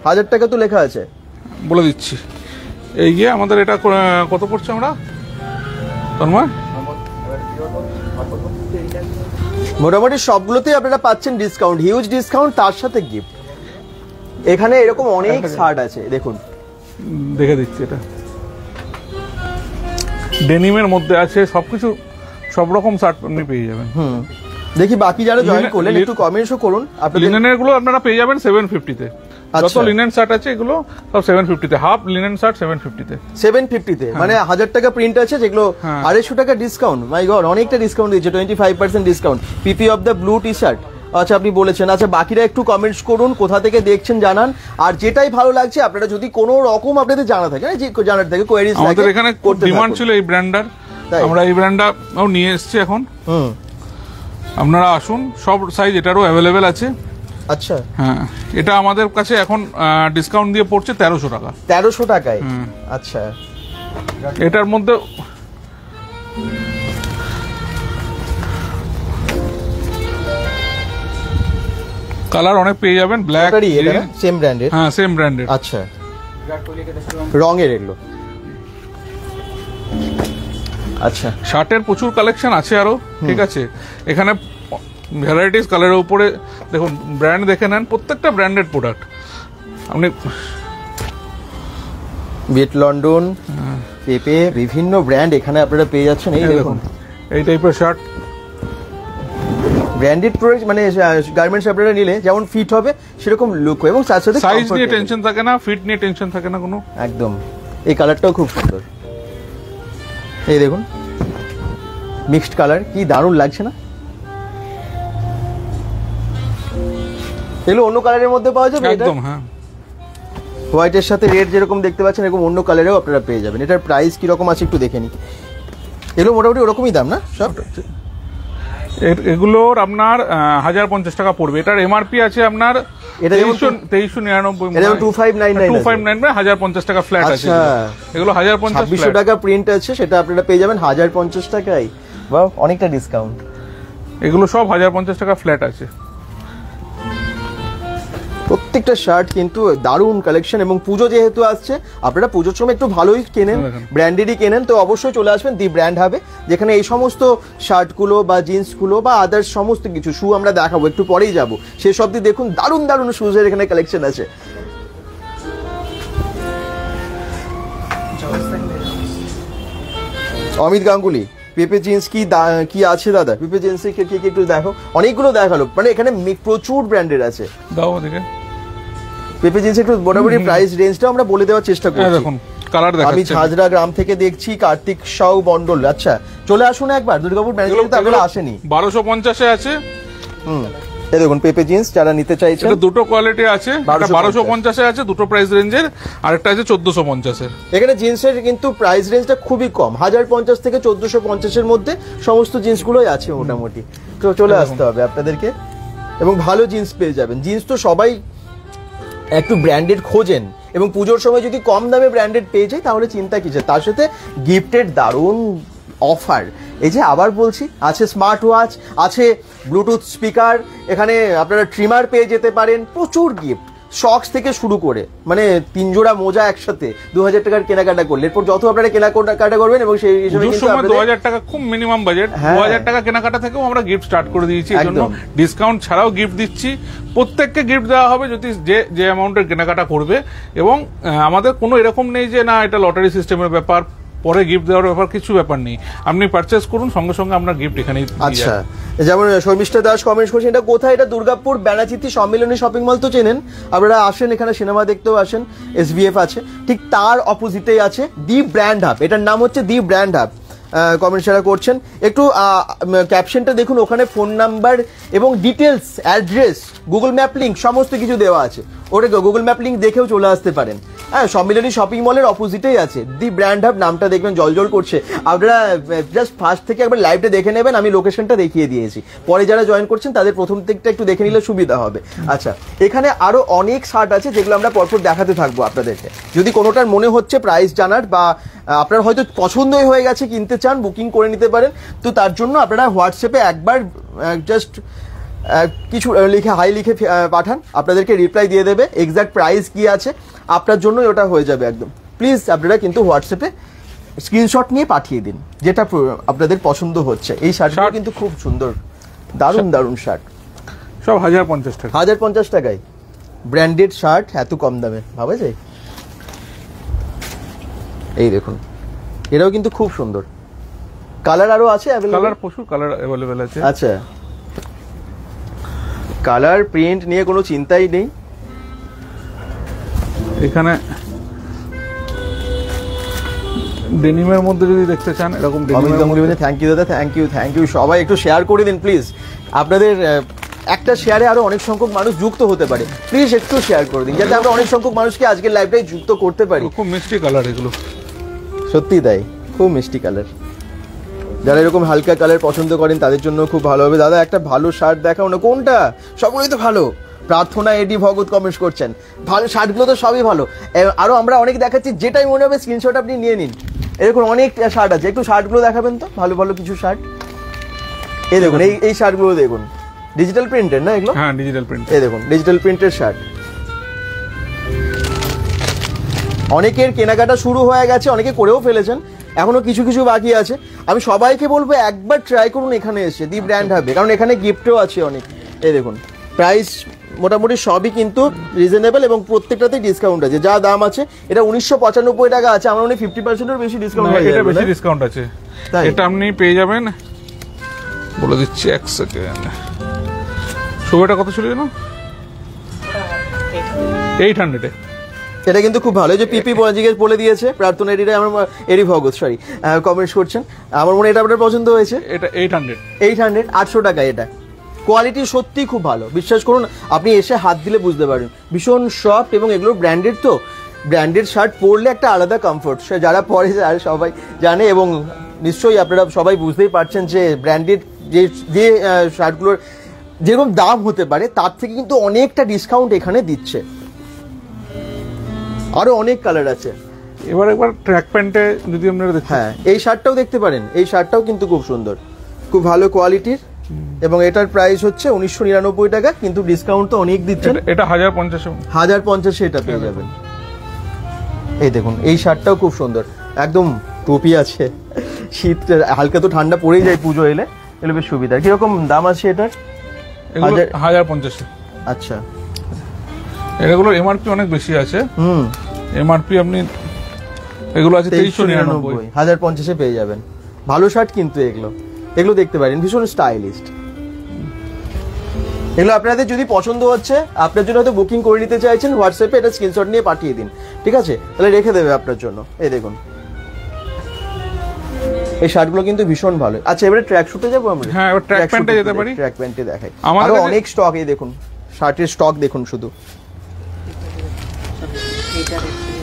1000 টাকা তো লেখা আছে। বলে দিচ্ছি, এই গিয়ে আমাদের এটা কত পড়ছে আমরা তন্ময়? মোটামুটি সবগুলোতেই আপনারা পাচ্ছেন ডিসকাউন্ট, হিউজ ডিসকাউন্ট, তার সাথে গিফট। এখানে এরকম অনেক শার্ট আছে, দেখুন দেখে দিচ্ছি। এটা ডেনিমের মধ্যে আছে, সবকিছু সব রকম শার্ট আপনি পেয়ে যাবেন। দেখি বাকি যারা জয়েন করলেন একটু কমেন্টসও করুন। লিনেনের গুলো আপনারা পেয়ে যাবেন 750 তে। যত লিনেন শার্ট আছে এগুলো সব 750 তে। হাফ লিনেন শার্ট 750 তে। 750 তে, মানে 1000 টাকা প্রিন্ট আছে, যেগুলো 250 টাকা ডিসকাউন্ট। মাই গড, অনেকটা ডিসকাউন্ট দিয়েছে, 25% ডিসকাউন্ট। পিপি of the blue T shirt. আচ্ছা, আপনি বলেছেন। আচ্ছা, বাকিরা একটু কমেন্টস করুন, কোথা থেকে দেখছেন জানান। আর যেটাই ভালো লাগছে, আপনারা যদি কোনো রকম আপনাদের জানা থাকে, যে জানার থাকে, কোয়েরিজ থাকে, আমাদের এখানে ডিমান্ড ছিল এই ব্র্যান্ডটার, আমরা এই ব্র্যান্ডটাও নিয়ে এসেছি এখন। আপনারা আসুন, সব সাইজ এটারও অ্যাভেলেবেল আছে। আচ্ছা, হ্যাঁ, এটা আমাদের কাছে এখন ডিসকাউন্ট দিয়ে পড়ছে 1300 টাকা। 1300 টাকায়? আচ্ছা, এটার মধ্যে কালার অনেক পেয়ে যাবেন। ব্ল্যাক, সেম ব্র্যান্ডের? হ্যাঁ, সেম ব্র্যান্ডের। আচ্ছা, রঙের এগুলো? আচ্ছা, শার্টের প্রচুর কালেকশন আছে আরো, ঠিক আছে। এখানে ভ্যারাইটিস কালারের উপরে দেখুন, ব্র্যান্ড দেখে নেন, প্রত্যেকটা ব্র্যান্ডেড প্রোডাক্ট। আপনি বিট লন্ডন, পেপে, বিভিন্ন ব্র্যান্ড এখানে আপনারা পেয়ে যাচ্ছেন। এই দেখুন, এই টাইপের শার্ট ব্র্যান্ডেড প্রোডাক্ট, মানে গার্মেন্টস আপনারা নিলে যেমন ফিট হবে সেরকম লুক, এবং তার সাথে সাইজ নিয়ে টেনশন থাকে না, ফিট নিয়ে টেনশন থাকে না কোনো। একদম। এই কালারটাও খুব সুন্দর, এই দেখুন মিক্সড কালার, কি দারুণ লাগছে না? এগুলো অন্য কালারের মধ্যে পাওয়া যাবে? একদম, হ্যাঁ। হোয়াইটের সাথে রেড যেরকম দেখতে পাচ্ছেন, এরকম অন্য কালারেও আপনারা পেয়ে যাবেন। এটার প্রাইস কিরকম আছে একটু দেখে নিই। এগুলো মোটামুটি ওরকমই দাম না সব? এগুলোর আপনার 1050 টাকা পড়বে। এটার এমআরপি আছে আপনার 2399, 2599, 1050 টাকা ফ্ল্যাট আছে। এগুলো 1050, 2600 টাকা প্রিন্ট আছে, সেটা আপনারা পেয়ে যাবেন 1050 টাকায়। বাহ, অনেকটা ডিসকাউন্ট। এগুলো সব 1050 টাকা ফ্ল্যাট আছে। প্রত্যেকটা শার্ট কিন্তু দারুণ কালেকশন, এবং পুজো যেহেতু আসছে আপনারা পুজোর সময় একটু ভালোই কেনেন, ব্র্যান্ডেডই কেনেন, তো অবশ্যই চলে আসবেন দি ব্র্যান্ড হাবে, যেখানে এই সমস্ত শার্টগুলো বা জিন্সগুলো বা আদার্স সমস্ত কিছু শু আমরা দেখাবো, একটু পরেই যাবো শেষ অবধি দেখুন, দারুণ দারুণ শুজের এখানে কালেকশন আছে। অমিত গাঙ্গুলি, পেপে জিন্স কি আছে দাদা? পেপে জিন্সে কি একটু দেখো, অনেকগুলো দেখালো, মানে এখানে প্রচুর ব্র্যান্ডের আছে। দাও ওদিকে পেপে জিন্স একটু মোটামুটি প্রাইস রেঞ্জটাও আমরা বলে দেওয়ার চেষ্টা করছি। দেখুন কালার দেখাচ্ছি, আমি ঝাজরা গ্রাম থেকে দেখছি কার্তিক সাউ মন্ডল। আচ্ছা চলে আসুন একবার, দুর্গাপুর ব্র্যান্ডে তো আপনারা আসেনি। 1250 আছে। এই দেখুন পেপে জিন্স যারা নিতে চাইছেন, এটা দুটো কোয়ালিটি আছে, একটা 1250 আছে দুটো প্রাইস রেঞ্জের, আর একটা আছে 1450 এর। এখানে জিন্সের কিন্তু প্রাইস রেঞ্জটা খুবই কম, 1050 থেকে 1450 এর মধ্যে সমস্ত জিন্সগুলোই আছে মোটামুটি। তো চলে আসতে হবে আপনাদেরকে, এবং ভালো জিন্স পেয়ে যাবেন। জিন্স তো সবাই একটু ব্র্যান্ডেড খোঁজেন, এবং পুজোর সময় যদি কম দামে ব্র্যান্ডেড পেয়ে যায় তাহলে চিন্তা কিসের, তার সাথে গিফটের দারুণ অফার। এই যে আবার বলছি, আছে স্মার্ট ওয়াচ, আছে ব্লুটুথ স্পিকার, এখানে আপনারা ট্রিমার পেয়ে যেতে পারেন, প্রচুর গিফট, শক্স থেকে শুরু করে, মানে 3 জোড়া মোজা একসাথে 2000 টাকার কেনাকাটা করলে, এরপর যত আপনারা কেনাকাটা করবেন, এবং সেই হিসেবে কিন্তু 2000 টাকা খুব মিনিমাম বাজেট, 2000 টাকা কেনাকাটা থেকেও আমরা গিফট স্টার্ট করে দিয়েছি, এজন্য ডিসকাউন্ট ছাড়াও গিফট দিচ্ছি। প্রত্যেককে গিফট দেওয়া হবে যদি যে অ্যামাউন্টের কেনাকাটা করবে, এবং আমাদের কোনো এরকম নেই যে না এটা লটারি সিস্টেমের ব্যাপার, পরে গিফট দেওয়ার ব্যাপার, কিছু ব্যাপার নেই। আপনি পারচেস করুন, সঙ্গে সঙ্গে আপনার গিফট এখানেই। আচ্ছা, যেমন শর্মিষ্ঠা দাস কমেন্ট করছেন, এটা কোথায়? এটা দুর্গাপুর ব্যানাচিতি সম্মিলনী শপিং মল তো চেনেন আপনারা, আসেন এখানে সিনেমা দেখতেও আসেন, SBF আছে, ঠিক তার অপোজিটেই আছে দি ব্র্যান্ড হাব, এটার নাম হচ্ছে দি ব্র্যান্ড হাব। কমেন্ট যারা করছেন একটু ক্যাপশনটা দেখুন, ওখানে ফোন নাম্বার এবং details, address, Google map link সমস্ত কিছু দেওয়া আছে, ওটা গুগল ম্যাপ লিঙ্ক দেখেও চলে আসতে পারেন। হ্যাঁ, সম্মিলনী শপিং মলের অপোজিটেই আছে দি ব্র্যান্ড হাব, নামটা দেখবেন জল করছে। আপনারা জাস্ট ফার্স্ট থেকে একবার লাইভটা দেখে নেবেন, আমি লোকেশনটা দেখিয়ে দিয়েছি, পরে যারা জয়েন করছেন তাদের প্রথম দিকটা একটু দেখে নিলে সুবিধা হবে। আচ্ছা, এখানে আরো অনেক শার্ট আছে যেগুলো আমরা পরপর দেখাতে থাকবো আপনাদেরকে। যদি কোনোটার মনে হচ্ছে প্রাইস জানার, বা আপনার হয়তো পছন্দই হয়ে গেছে, কিনতে চান, বুকিং করে নিতে পারেন, তো তার জন্য আপনারা হোয়াটসঅ্যাপে একবার জাস্ট কিছু লিখে হাই লিখে পাঠান, আপনাদেরকে রিপ্লাই দিয়ে দেবে, এক্সাক্ট প্রাইস কি আছে আপনার জন্য ওটা হয়ে যাবে একদম। প্লিজ আপনারা কিন্তু হোয়াটসঅ্যাপে স্ক্রিনশট নিয়ে পাঠিয়ে দিন যেটা আপনাদের পছন্দ হচ্ছে। এই শার্টগুলো কিন্তু খুব সুন্দর, দারুণ দারুণ শার্ট, সব 1050 টাকা, 1050 টাকায় ব্র্যান্ডেড শার্ট এত কম দামে, ভাবা যায়? এই দেখুন, এটাও কিন্তু খুব সুন্দর, কালার আরো আছে, কালার প্রচুর কালার অ্যাভেলেবেল আছে। আচ্ছা, কালার প্রিন্ট নিয়ে কোনো চিন্তাই নেই। এখানে ডেনিমের মধ্যে যদি দেখতে চান, এরকম থ্যাংক ইউ দাদা, থ্যাংক ইউ। সবাই একটু শেয়ার করে দিন প্লিজ, আপনাদের একটা শেয়ারে আরো অনেক সংখ্যক মানুষ যুক্ত হতে পারে, প্লিজ একটু শেয়ার করে দিন যাতে আমরা অনেক সংখ্যক মানুষকে আজকের লাইভটাই যুক্ত করতে পারি। খুব মিষ্টি কালার এগুলো, সত্যি তাই, খুব মিষ্টি কালার। যারা এরকম হালকা কালার পছন্দ করেন তাদের জন্য খুব ভালো হবে। দাদা একটা ভালো শার্ট দেখাও না, কোনটা? সবগুলোই তো ভালো। প্রার্থনা এডি ভগত কমেন্ট করছেন, ভালো শার্টগুলো তো সবই ভালো, আরো আমরা অনেক দেখাচ্ছি, যেটাই মনে হবে স্ক্রিনশট আপনি নিয়ে নিন। এরকম অনেক শার্ট আছে, একটু শার্টগুলো দেখাবেন তো, ভালো ভালো কিছু শার্ট। এই দেখুন, এই শার্টগুলো দেখুন, ডিজিটাল প্রিন্টের না এগুলো? হ্যাঁ, ডিজিটাল প্রিন্ট। এই দেখুন ডিজিটাল প্রিন্টের শার্ট। অনেকের কেনাকাটা শুরু হয়ে গেছে, অনেকে করেও ফেলেছেন, এখনো কিছু কিছু বাকি আছে। আমি সবাইকে বলবো একবার ট্রাই করুন এখানে এসে, দি ব্র্যান্ড হাবে, কারণ এখানে গিফটও আছে অনেক। এই দেখুন, প্রাইস মোটামুটি সবই কিন্তু রিজনেবল, এবং প্রত্যেকটাতেই ডিসকাউন্ট আছে। যা দাম আছে, এটা 1995 টাকা আছে, আমার মনে হয় 50%-এর বেশি ডিসকাউন্ট হয়ে যাবে। এটা বেশি ডিসকাউন্ট আছে, এটা আপনি পেয়ে যাবেন, বলে দিচ্ছি 1 সেকেন্ড। শুভটা কত ছিল না? 800 এ। এটা কিন্তু খুব ভালো, যে পিপি জিজ্ঞেস বলে দিয়েছে, প্রার্থনা এডিটা আমার এডি ভগত সরি কমেন্টস করছেন, আমার মনে হয় এটা আপনার পছন্দ হয়েছে। এটা 800 800 টাকা। এটা কোয়ালিটি সত্যি খুব ভালো, বিশ্বাস করুন, আপনি এসে হাত দিলে বুঝতে পারেন, ভীষণ সফট, এবং এগুলো ব্র্যান্ডেড, তো ব্র্যান্ডেড শার্ট পরলে একটা আলাদা কমফোর্ট, যারা পরে আর সবাই জানে, এবং নিশ্চয়ই আপনারা সবাই বুঝতেই পারছেন যে ব্র্যান্ডেড যে শার্টগুলোর যেরকম দাম হতে পারে তার থেকে কিন্তু অনেকটা ডিসকাউন্ট এখানে দিচ্ছে। আরো অনেক কালার আছে। এবার একবার ট্র্যাক প্যান্টে যদি আপনারা দেখেন, হ্যাঁ এই শার্টটাও দেখতে পারেন, এই শার্টটাও কিন্তু খুব সুন্দর, খুব ভালো কোয়ালিটির। এবং এটার প্রাইস হচ্ছে 1999 টাকা, কিন্তু ডিসকাউন্ট তো অনেক দিচ্ছেন। এটা 1050 1050 এটা পেয়ে যাবেন। এই দেখুন এই শার্টটাও খুব সুন্দর, একদম টুপি আছে, শীত হালকা তো ঠান্ডা পড়েই যায় পুজো এলে, এগুলো বেশ সুবিধা। কিরকম দাম আছে এটার? 1050। আচ্ছা, এগুলোর এমআরপি অনেক বেশি আছে। এমআরপি আপনি এগুলো আছে 2399, 1050 পেয়ে যাবেন। ভালো শার্ট কিন্তু এগুলো দেখতে পারেন, ভীষণ স্টাইলিস্ট। এগুলো আপনাদের যদি পছন্দ হচ্ছে, আপনার জন্য হয়তো বুকিং করে নিতে চাইছেন, হোয়াটসঅ্যাপে এটা স্ক্রিনশট নিয়ে পাঠিয়ে দিন, ঠিক আছে? তাহলে রেখে দেবে আপনার জন্য। এই দেখুন এই শার্টগুলো কিন্তু ভীষণ ভালো। আচ্ছা, এবারে ট্র্যাক শুটে যাবো আমরা। হ্যাঁ, এবার ট্র্যাক প্যান্টে যেতে পারি। ট্র্যাক প্যান্টে দেখাই, আমাদের অনেক স্টক। এই দেখুন শার্টের স্টক দেখুন শুধু।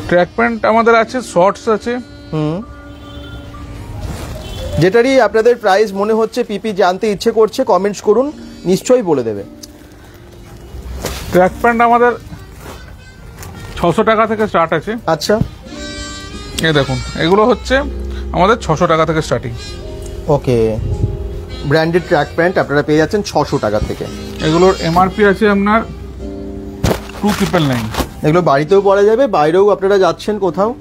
ট্র্যাক প্যান্ট আমাদের আছে, শর্টস আছে। যেটারই আপনাদের প্রাইস মনে হচ্ছে পিপি জানতে ইচ্ছে করছে, কমেন্টস করুন, নিশ্চয়ই বলে দেবে। ট্র্যাক প্যান্ট আমাদের 600 টাকা থেকে স্টার্ট আছে। আচ্ছা, এই দেখুন এগুলো হচ্ছে আমাদের 600 টাকা থেকে স্টার্টিং। ওকে, ব্র্যান্ডেড ট্র্যাক প্যান্ট আপনারা পেয়ে যাচ্ছেন 600 টাকা থেকে। এগুলোর এমআরপি আছে আপনার 2999। এগুলো বাড়িতেও পরা যাবে, বাইরেও আপনারা যাচ্ছেন কোথাও,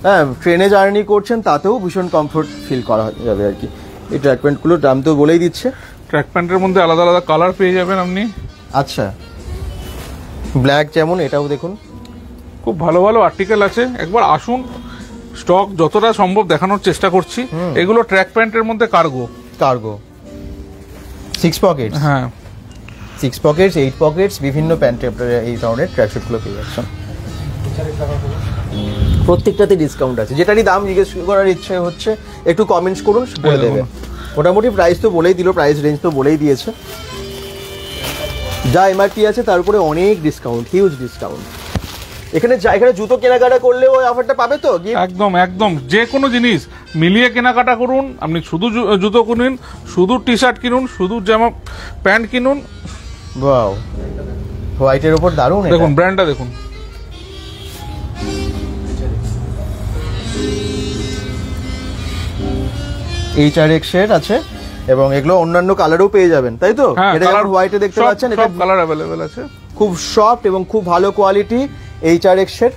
হ্যাঁ ট্রেনে জার্নি করছেন, তাতেও ভীষণ কমফোর্ট ফিল করা যাবে আর কি। এই ট্র্যাক প্যান্টগুলোর দাম তো বলেই দিচ্ছে। ট্র্যাক প্যান্টের মধ্যে আলাদা আলাদা কালার পেয়ে যাবেন আপনি। আচ্ছা, ব্ল্যাক যেমন, এটাও দেখুন খুব ভালো ভালো আর্টিকেল আছে, একবার আসুন, স্টক যতটা সম্ভব দেখানোর চেষ্টা করছি। এগুলো ট্র্যাক প্যান্টের মধ্যে কার্গো 6 পকেটস, হ্যাঁ 6 পকেটস, 8 পকেটস, বিভিন্ন প্যান্টে আপনারা এই ধরনের ট্র্যাকশুটগুলো পেয়ে যাচ্ছেন। প্রত্যেকটাতে ডিসকাউন্ট আছে। যেটারই দাম জিজ্ঞেস করার ইচ্ছে হচ্ছে একটু কমেন্টস করুন, বলে দেবে। মোটামুটি প্রাইস তো বলেই দিল, প্রাইস রেঞ্জ তো বলেই দিয়েছে। যা এমআরপি আছে তার উপরে অনেক ডিসকাউন্ট, হিউজ ডিসকাউন্ট। এখানে জুতো কেনাকাটা করলে ওই অফারটা পাবে তো? একদম একদম, যে কোনো জিনিস মিলিয়ে কেনাকাটা করুন। আপনি শুধু জুতো কিনুন, শুধু টি শার্ট কিনুন, শুধু জামা প্যান্ট কিনুন। ওয়াও, হোয়াইটের উপর দারুণ। দেখুন ব্র্যান্ডটা দেখুন, HRX এর আছে, এবং এগুলো অন্যান্য কালারও পেয়ে যাবেন, তাই তো? এটা কালার হোয়াইটে দেখতে পাচ্ছেন, এটা কালার अवेलेबल আছে, খুব সফট এবং খুব ভালো কোয়ালিটি। HRX এর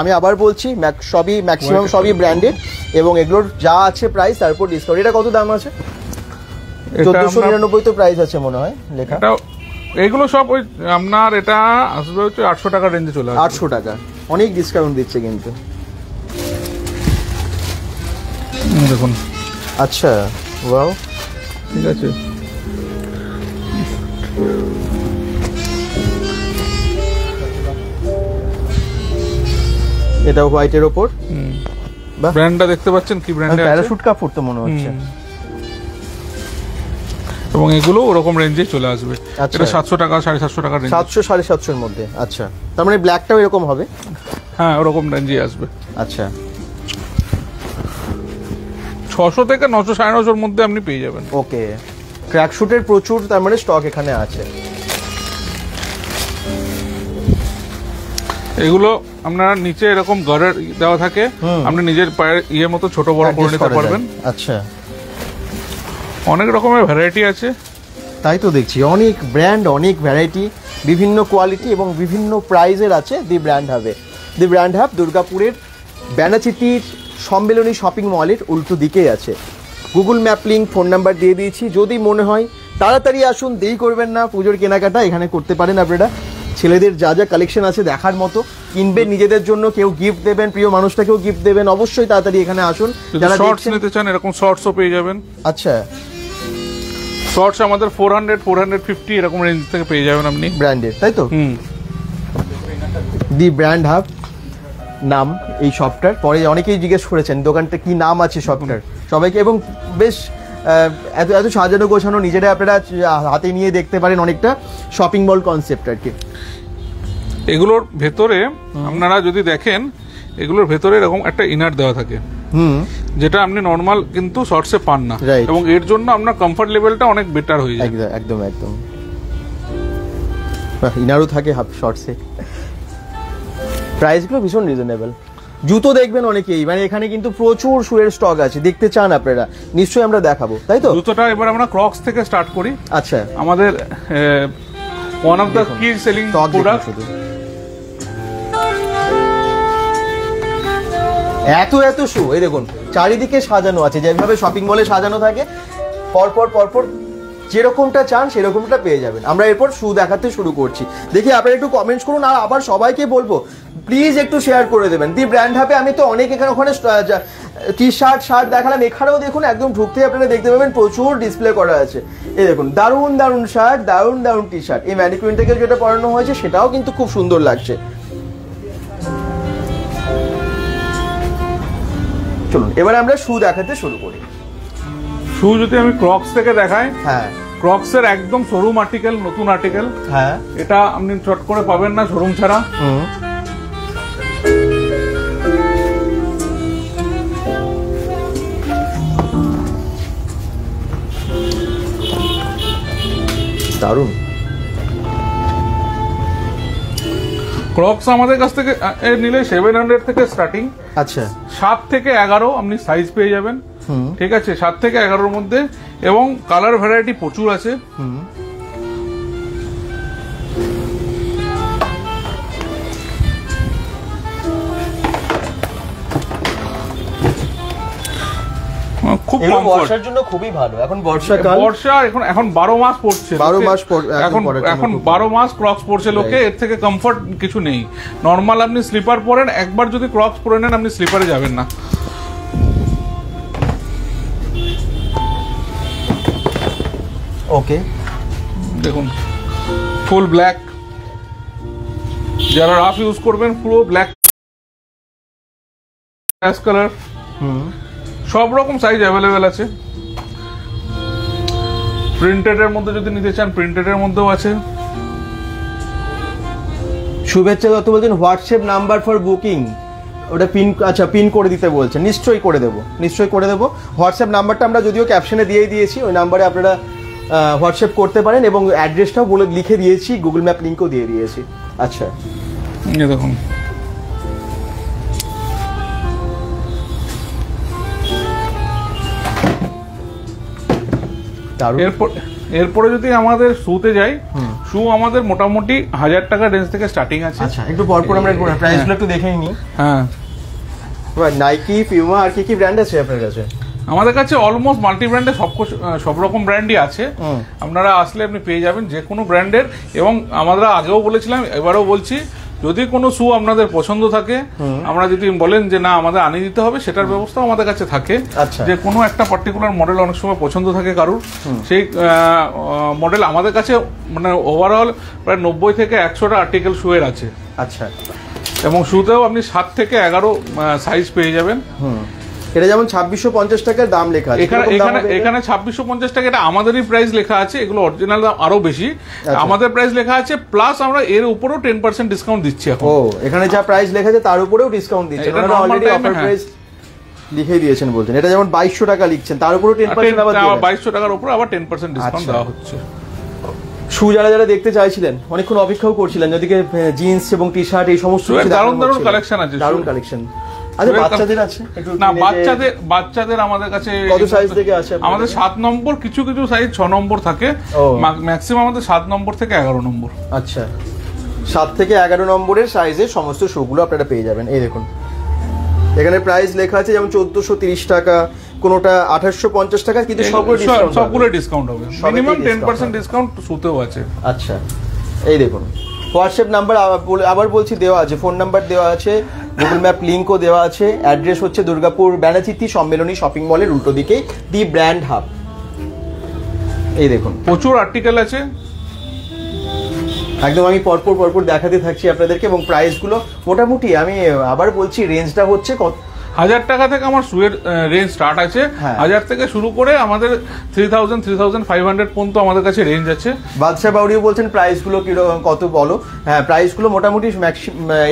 আমি আবার বলছি, সবই ম্যাক্সিমাম সবই ব্র্যান্ডেড, এবং এগুলোর যা আছে প্রাইস তারপর ডিসকাউন্ট। এটা কত দাম আছে? 1499 তো প্রাইস আছে মনে হয় লেখা। এগুলো সব ওই আপনার এটা আসবে হচ্ছে 800 টাকা রেঞ্জে চলে আসবে। 800 টাকা, অনেক ডিসকাউন্ট দিচ্ছে কিন্তু। দেখুন, আচ্ছা, ওয়াও, ঠিক আছে। এটা হোয়াইটের উপর, ব্র্যান্ডটা দেখতে পাচ্ছেন কি ব্র্যান্ডে আছে? প্যারাশুট কাপড় তো মনে হচ্ছে। এবং এগুলো ওরকম রেঞ্জে চলে আসবে। এটা 700 টাকা 750 টাকা রেঞ্জ, 700 750 এর মধ্যে। আচ্ছা, তার মানে ব্ল্যাকটাও এরকম হবে? হ্যাঁ, ওরকম রেঞ্জে আসবে। আচ্ছা, 600 থেকে 900 950 এর মধ্যে আপনি পেয়ে যাবেন। ওকে, ট্র্যাক শুটের প্রচুর তার মানে স্টক এখানে আছে। এগুলো আপনার নিচে এরকম গার্ডার দেওয়া থাকে, আপনি নিজের পায়ের মতো ছোট বড় করে নিতে পারবেন। আচ্ছা, অনেক রকমের ভ্যারাইটি আছে, তাই তো দেখছি, অনেক ব্র্যান্ড, অনেক ভ্যারাইটি, বিভিন্ন কোয়ালিটি এবং বিভিন্ন প্রাইজের আছে। দি ব্র্যান্ড হাব দুর্গাপুরের ব্যানাচিতির সম্মেলনী শপিং মলের উল্টো দিকেই আছে। Google map link, phone number দিয়ে দিয়েছি। যদি মনে হয় তাড়াতাড়ি আসুন, দেরি করবেন না। পুজোর কেনাকাটা এখানে করতে পারেন আপনারা। ছেলেদের যা যা কালেকশন আছে দেখার মতো, কিনবেন নিজেদের জন্য, কেউ গিফট দেবেন, প্রিয় মানুষটাকেও গিফট দেবেন, অবশ্যই তাড়াতাড়ি এখানে আসুন। যারা শর্টস নিতে চান এরকম শর্টসও পেয়ে যাবেন। আচ্ছা, শর্টস আমাদের 400 450 এরকম রেঞ্জ থেকে পেয়ে যাবেন আপনি, ব্র্যান্ডেড, তাই তো? দি ব্র্যান্ড হাব নাম এই শপটার। পরে অনেকেই জিজ্ঞেস করেছেন দোকানটা কি নাম আছে শপটার, সবাইকে, এবং বেশ এত এত সাজানো গোছানো, নিজেরা আপনারা হাতে নিয়ে দেখতে পারেন, অনেকটা শপিং মল কনসেপ্ট আর কি। এগুলোর ভেতরে আপনারা যদি দেখেন, এগুলোর ভেতরে এরকম একটা ইনার দেওয়া থাকে, যেটা আপনি নর্মাল কিন্তু শর্টসে পান না, এবং এর জন্য আপনার কমফর্ট লেভেলটা অনেক বেটার হয়ে যায়। একদম একদম, ইনারও থাকে হাফ শর্টসে। প্রাইসগুলো ভীষণ রিজনেবল। জুতো দেখবেন অনেকেই, মানে এখানে কিন্তু প্রচুর শুয়ের স্টক আছে, দেখতে চান আপনারা নিশ্চয়ই আমরা দেখাবো, তাই তো? জুতোটা এবার আমরা ক্রক্স থেকে স্টার্ট করি। আচ্ছা, আমাদের ওয়ান অফ দ্য কি সেলিং প্রোডাক্ট। এত এত শু, এই দেখুন চারিদিকে সাজানো আছে, যেভাবে শপিং মলে সাজানো থাকে পরপর পরপর যেরকমটা চান সেরকমটা পেয়ে যাবেন। আমরা এরপর শু দেখাতে শুরু করছি, দেখি আপনারা একটু কমেন্টস করুন। আর আবার সবাইকে বলবো প্লিজ একটু শেয়ার করে দেবেন দি ব্র্যান্ড হাবে। আমি তো অনেক এখানে ওখানে টি শার্ট দেখালাম, এখানেও দেখুন একদম ঢুকতে আপনারা দেখতে পাবেন প্রচুর ডিসপ্লে করা আছে। এই দেখুন দারুণ দারুণ শার্ট, দারুণ দারুণ টি শার্ট। এই ম্যানিকুইন থেকে যেটা পরানো হয়েছে সেটাও কিন্তু খুব সুন্দর লাগছে। চলুন এবার আমরা শু দেখাতে শুরু করি। শু যদি আমি ক্রক্স থেকে দেখাই, হ্যাঁ ক্রক্স এর একদম শোরুম আর্টিকেল, নতুন আর্টিকেল। হ্যাঁ, এটা আপনি চট করে পাবেন না শোরুম ছাড়া। দারুণ। ক্রক্স আমাদের কাছ থেকে নিলে 700 থেকে স্টার্টিং। আচ্ছা, 7 থেকে 11 আপনি সাইজ পেয়ে যাবেন। ঠিক আছে, 7 থেকে 11-র মধ্যে, এবং কালার ভ্যারাইটি প্রচুর আছে। খুব বর্ষার জন্য খুবই ভালো। এখন বর্ষাকাল, বর্ষা এখন 12 মাস পড়ছে, 12 মাস এখন 12 মাস ক্রক্স পড়ছে লোকে। এর থেকে কমফর্ট কিছু নেই। নর্মাল আপনি স্লিপার পরেন, একবার যদি ক্রক্স পরে নেন আপনি স্লিপারে যাবেন না। ওকে, দেখুন ফুল ব্ল্যাক, যারা রাফ ইউজ করবেন পুরো ব্ল্যাক অ্যাশ কালার। সব রকম সাইজ অ্যাভেলেবেল আছে। প্রিন্টেড এর মধ্যে যদি নিতে চান প্রিন্টেড এর মধ্যেও আছে। শুভেচ্ছা দত্ত বলছেন হোয়াটসঅ্যাপ নাম্বার ফর বুকিং, ওটা পিন, আচ্ছা পিন করে দিতে বলছেন। নিশ্চয়ই করে দেবো, নিশ্চয়ই করে দেবো। হোয়াটসঅ্যাপ নাম্বারটা আমরা যদিও ক্যাপশনে দিয়ে দিয়েছি, ওই নাম্বারে আপনারা হোয়াটসঅ্যাপ করতে পারেন, এবং অ্যাড্রেসটাও বলে লিখে দিয়েছি, গুগল ম্যাপ লিঙ্কও দিয়ে দিয়েছি। আচ্ছা দেখুন এরপরে যদি আমাদের শুতে যাই, শু আমাদের মোটামুটি 1000 টাকা রেঞ্জ থেকে স্টার্টিং আছে। আচ্ছা, একটু পরপর আমরা প্রাইসগুলো একটু দেখে নিই। হ্যাঁ, নাইকি, পিউমা, আর কি কি ব্র্যান্ড আছে আপনার কাছে? আমাদের কাছে অলমোস্ট মাল্টি ব্র্যান্ডে সব রকম ব্র্যান্ডই আছে। আপনারা আসলে আপনি পেয়ে যাবেন যে কোনো ব্র্যান্ডের। এবং আমরা আগেও বলেছিলাম, এবারেও বলছি, যদি কোনো শু আপনাদের পছন্দ থাকে, আমরা যদি বলেন যে না আমাদের আনিয়ে দিতে হবে, সেটার ব্যবস্থাও আমাদের কাছে থাকে। যে কোনো একটা পার্টিকুলার মডেল অনেক সময় পছন্দ থাকে কারুর, সেই মডেল আমাদের কাছে মানে ওভারঅল প্রায় 90 থেকে 100টা আর্টিকেল শুয়ের আছে। আচ্ছা, এবং শুতেও আপনি 7 থেকে 11 সাইজ পেয়ে যাবেন। এটা যেমন 2650 টাকার দাম লেখা আছে, এখানে 2650 টাকা এটা আমাদেরই প্রাইস লেখা আছে। এগুলো অরিজিনাল দাম আরো বেশি, আমাদের প্রাইস লেখা আছে, প্লাস আমরা এর উপরেও 10% ডিসকাউন্ট দিচ্ছি এখন। ও, এখানে যা প্রাইস লেখা আছে তার উপরেও ডিসকাউন্ট দিচ্ছেন, ওনারা অলরেডি অফার প্রাইস লিখে দিয়েছেন বলছেন। এটা যেমন 2200 টাকা লিখছেন, তার উপরেও 10% আবার 2200 টাকার উপরে আবার 10% ডিসকাউন্ট দেওয়া হচ্ছে। শু যারা যারা দেখতে চাইছিলেন, অনেকক্ষণ অপেক্ষাও করছিলেন, যদিকে জিন্স এবং টি শার্ট এই সমস্ত দারুণ দারুণ কালেকশন আছে, দারুণ কালেকশন। আচ্ছা, বাচ্চাদের আছে না? বাচ্চাদের আমাদের কাছে কত সাইজ থেকে আছে? আমাদের 7 নম্বর, কিছু কিছু সাইজ 6 নম্বর থাকে, ম্যাক্সিমাম আমাদের 7 নম্বর থেকে 11 নম্বর। আচ্ছা, 7 থেকে 11 নম্বরের সাইজের সমস্ত শুগুলো আপনারা পেয়ে যাবেন। এই দেখুন এখানে প্রাইস লেখা আছে, যেমন 1430 টাকা, কোনটা 2850 টাকা, কিন্তু সবগুলো ডিসকাউন্ট হবে, মিনিমাম 10% ডিসকাউন্ট শুতেও আছে। আচ্ছা, এই দেখুন হোয়াটসঅ্যাপ নাম্বার আবার বলছি দেওয়া আছে, ফোন নাম্বার দেওয়া আছে, গুগল ম্যাপ লিঙ্কও দেওয়া আছে। অ্যাড্রেস হচ্ছে দুর্গাপুর ব্যানাচিতি সম্মেলনী শপিং মলের উল্টো দিকে, দি ব্র্যান্ড হাব। এই দেখুন প্রচুর আর্টিকেল আছে, একদম আমি পরপর দেখাতে থাকছি আপনাদেরকে। এবং প্রাইসগুলো মোটামুটি আমি আবার বলছি, রেঞ্জটা হচ্ছে 1000 টাকা থেকে আমার শুয়ের রেঞ্জ স্টার্ট আছে। 1000 থেকে শুরু করে আমাদের 3000 3500 পর্যন্ত আমাদের কাছে রেঞ্জ আছে। বাদশা বাউরিও বলছেন প্রাইসগুলো কত বলো? হ্যাঁ, প্রাইসগুলো মোটামুটি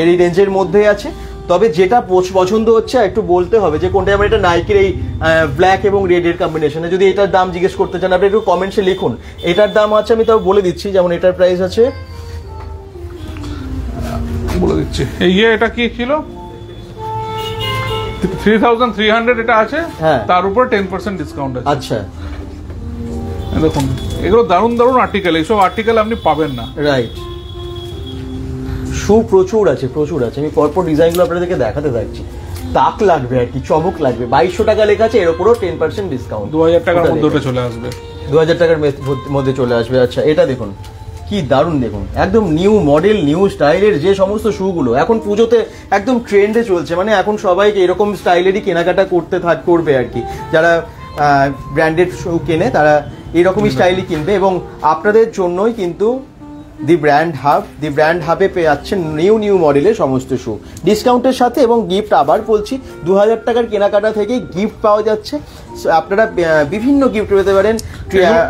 এই রেঞ্জের মধ্যেই আছে। তবে যেটা পছন্দ হচ্ছে একটু বলতে হবে যে কোনটা। আমার এটা নাইকের এই ব্ল্যাক এবং রেড এর কম্বিনেশনে, যদি এটার দাম জিজ্ঞেস করতে চান আপনি একটু কমেন্টসে লিখুন। এটার দাম আছে, আমি তাও বলে দিচ্ছি, যেমন এটার প্রাইস আছে, বলে দিচ্ছি। এটা কি ছিল? 3300 এটা আছে, হ্যাঁ। তার উপর 10% ডিসকাউন্ট আছে। আচ্ছা, দেখুন এগুলো দারুণ দারুণ আর্টিকেল, এইসব আর্টিকেল আপনি পাবেন না। রাইট। শু প্রচুর আছে, প্রচুর আছে। আমি পরপর ডিজাইনগুলো আপনাদেরকে দেখাতে থাকছি। তাক লাগবে আর কি, চমক লাগবে। 2200 টাকা লেখা আছে, এর উপরও 10% ডিসকাউন্ট। 2000 টাকার মধ্যে ওটা চলে আসবে। 2000 টাকার মধ্যে চলে আসবে। আচ্ছা, এটা দেখুন কি দারুণ, দেখুন একদম নিউ মডেল, নিউ স্টাইলের যে সমস্ত শুগুলো এখন পুজোতে একদম ট্রেন্ডে চলছে। মানে এখন সবাই এরকম স্টাইলেরই কেনাকাটা করবে আর কি। যারা ব্র্যান্ডেড শু কেনে তারা এরকমই স্টাইলই কিনবে। এবং আপনাদের জন্যই কিন্তু দি ব্র্যান্ড হাবে পেয়ে যাচ্ছেন নিউ মডেলের সমস্ত শু ডিসকাউন্টের সাথে। এবং গিফট আবার বলছি, 2000 টাকার কেনাকাটা থেকে গিফট পাওয়া যাচ্ছে। আপনারা বিভিন্ন গিফট পেতে পারেন। হ্যাঁ,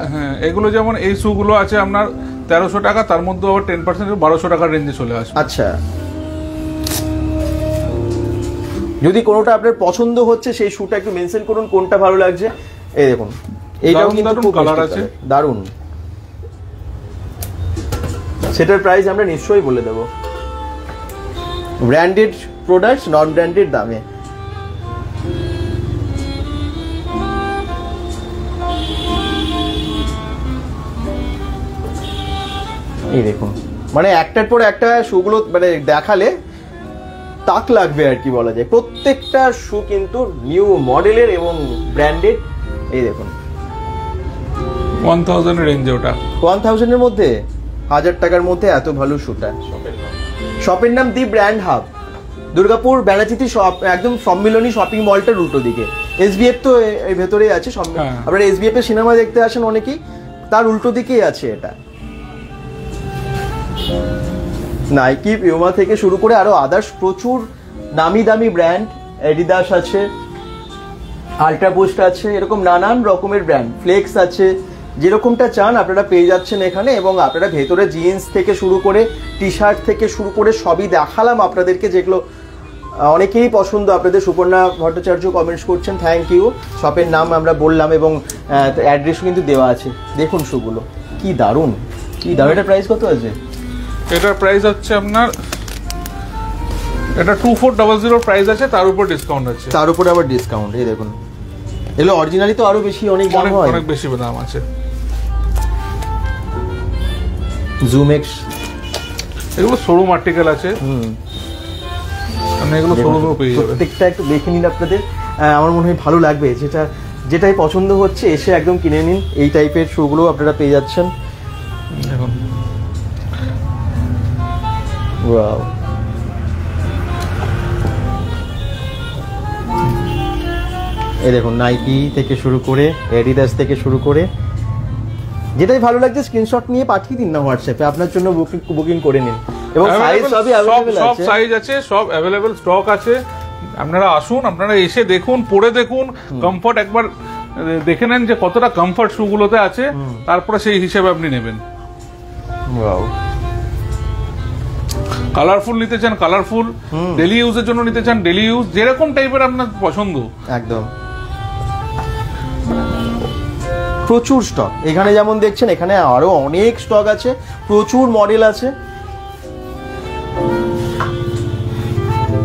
এগুলো যেমন এই শুগুলো আছে আপনার 1300 টাকা, তার মধ্যে আবার 10% 1200 টাকার রেঞ্জে চলে আসবে। আচ্ছা, যদি কোনোটা আপনার পছন্দ হচ্ছে সেই শুটা একটু মেনশন করুন কোনটা ভালো লাগছে। এই দেখুন, এইটাও কিন্তু খুব কালার আছে, দারুণ। সেটার প্রাইস আমরা নিশ্চয়ই বলে দেব। ব্র্যান্ডেড প্রোডাক্টস নন ব্র্যান্ডেড দামে। এই দেখুন, মানে একটার পর একটা শুগুলো মানে দেখালে তাক লাগবে আর কি বলা যায়। প্রত্যেকটা শু কিন্তু নিউ মডেলের এবং ব্র্যান্ডেড। এই দেখুন 1000 এর রেঞ্জে, ওটা 1000 এর মধ্যে, 1000 টাকার মধ্যে এত ভালো শুটা। শপের নাম দি ব্র্যান্ড হাব, দুর্গাপুর ব্যানাচিতি একদম সম্মিলনী শপিং মলটার উল্টো দিকে। SBF তো এর ভেতরেই আছে। আপনারা SBF এর সিনেমা দেখতে আসেন অনেকেই, তার উল্টো দিকেই আছে এটা। নাইকি, পিউমা থেকে শুরু করে আরো আদার্স প্রচুর নামি দামি ব্র্যান্ড, এডিদাস আছে, আল্ট্রা বুস্ট আছে, এরকম নানান রকমের ব্র্যান্ড, ফ্লেক্স আছে। যেরকমটা চান আপনারা পেয়ে যাচ্ছেন এখানে। এবং আপনারা ভেতরে জিন্স থেকে শুরু করে টি শার্ট থেকে শুরু করে সবই দেখালাম আপনাদেরকে, যেগুলো অনেকেই পছন্দ আপনাদের। সুপর্ণা ভট্টাচার্য কমেন্টস করছেন, থ্যাংক ইউ। শপের নাম আমরা বললাম এবং অ্যাড্রেসও কিন্তু দেওয়া আছে। দেখুন শুগুলো কি দারুণ, কি দারুণ। এটার প্রাইস কত আছে? এটার প্রাইস হচ্ছে আপনার, এটা 2400 প্রাইস আছে, তার উপর ডিসকাউন্ট আছে। তার উপরে আবার ডিসকাউন্ট। এই দেখুন, এগুলো অরিজিনালি তো আরো বেশি, অনেক দাম হয়, অনেক বেশি দাম আছে। জুমেক্স, এগুলো শোরুম আর্টিকেল আছে। মানে এগুলো শোরুমে পেয়ে যাবেন। প্রত্যেকটা একটু দেখে নিন আপনাদের, আমার মনে হয় ভালো লাগবে। যেটাই পছন্দ হচ্ছে এসে একদম কিনে নিন। এই টাইপের শুগুলো আপনারা পেয়ে যাচ্ছেন। দেখুন, ওয়াও, এই দেখুন নাইকি থেকে শুরু করে এডিডাস থেকে শুরু করে যেটাই ভালো লাগছে স্ক্রিনশট নিয়ে পাঠিয়ে দিন না হোয়াটসঅ্যাপে, আপনার জন্য বুকিং করে নিন। এবং সাইজ সবই अवेलेबल আছে, সব সাইজ আছে, সব अवेलेबल স্টক আছে। আপনারা আসুন, আপনারা এসে দেখুন, পরে দেখুন, কমফর্ট একবার দেখে নেন যে কতটা কমফর্ট শুগুলোতে আছে, তারপরে সেই হিসেবে আপনি নেবেন। ওয়াও, কালারফুল নিতে চান কালারফুল, ডেলি ইউজের জন্য নিতে চান ডেলি ইউজ, যেরকম টাইপের আপনার পছন্দ একদম। প্রচুর স্টক এখানে, যেমন দেখছেন এখানে আরো অনেক স্টক আছে, প্রচুর মডেল আছে,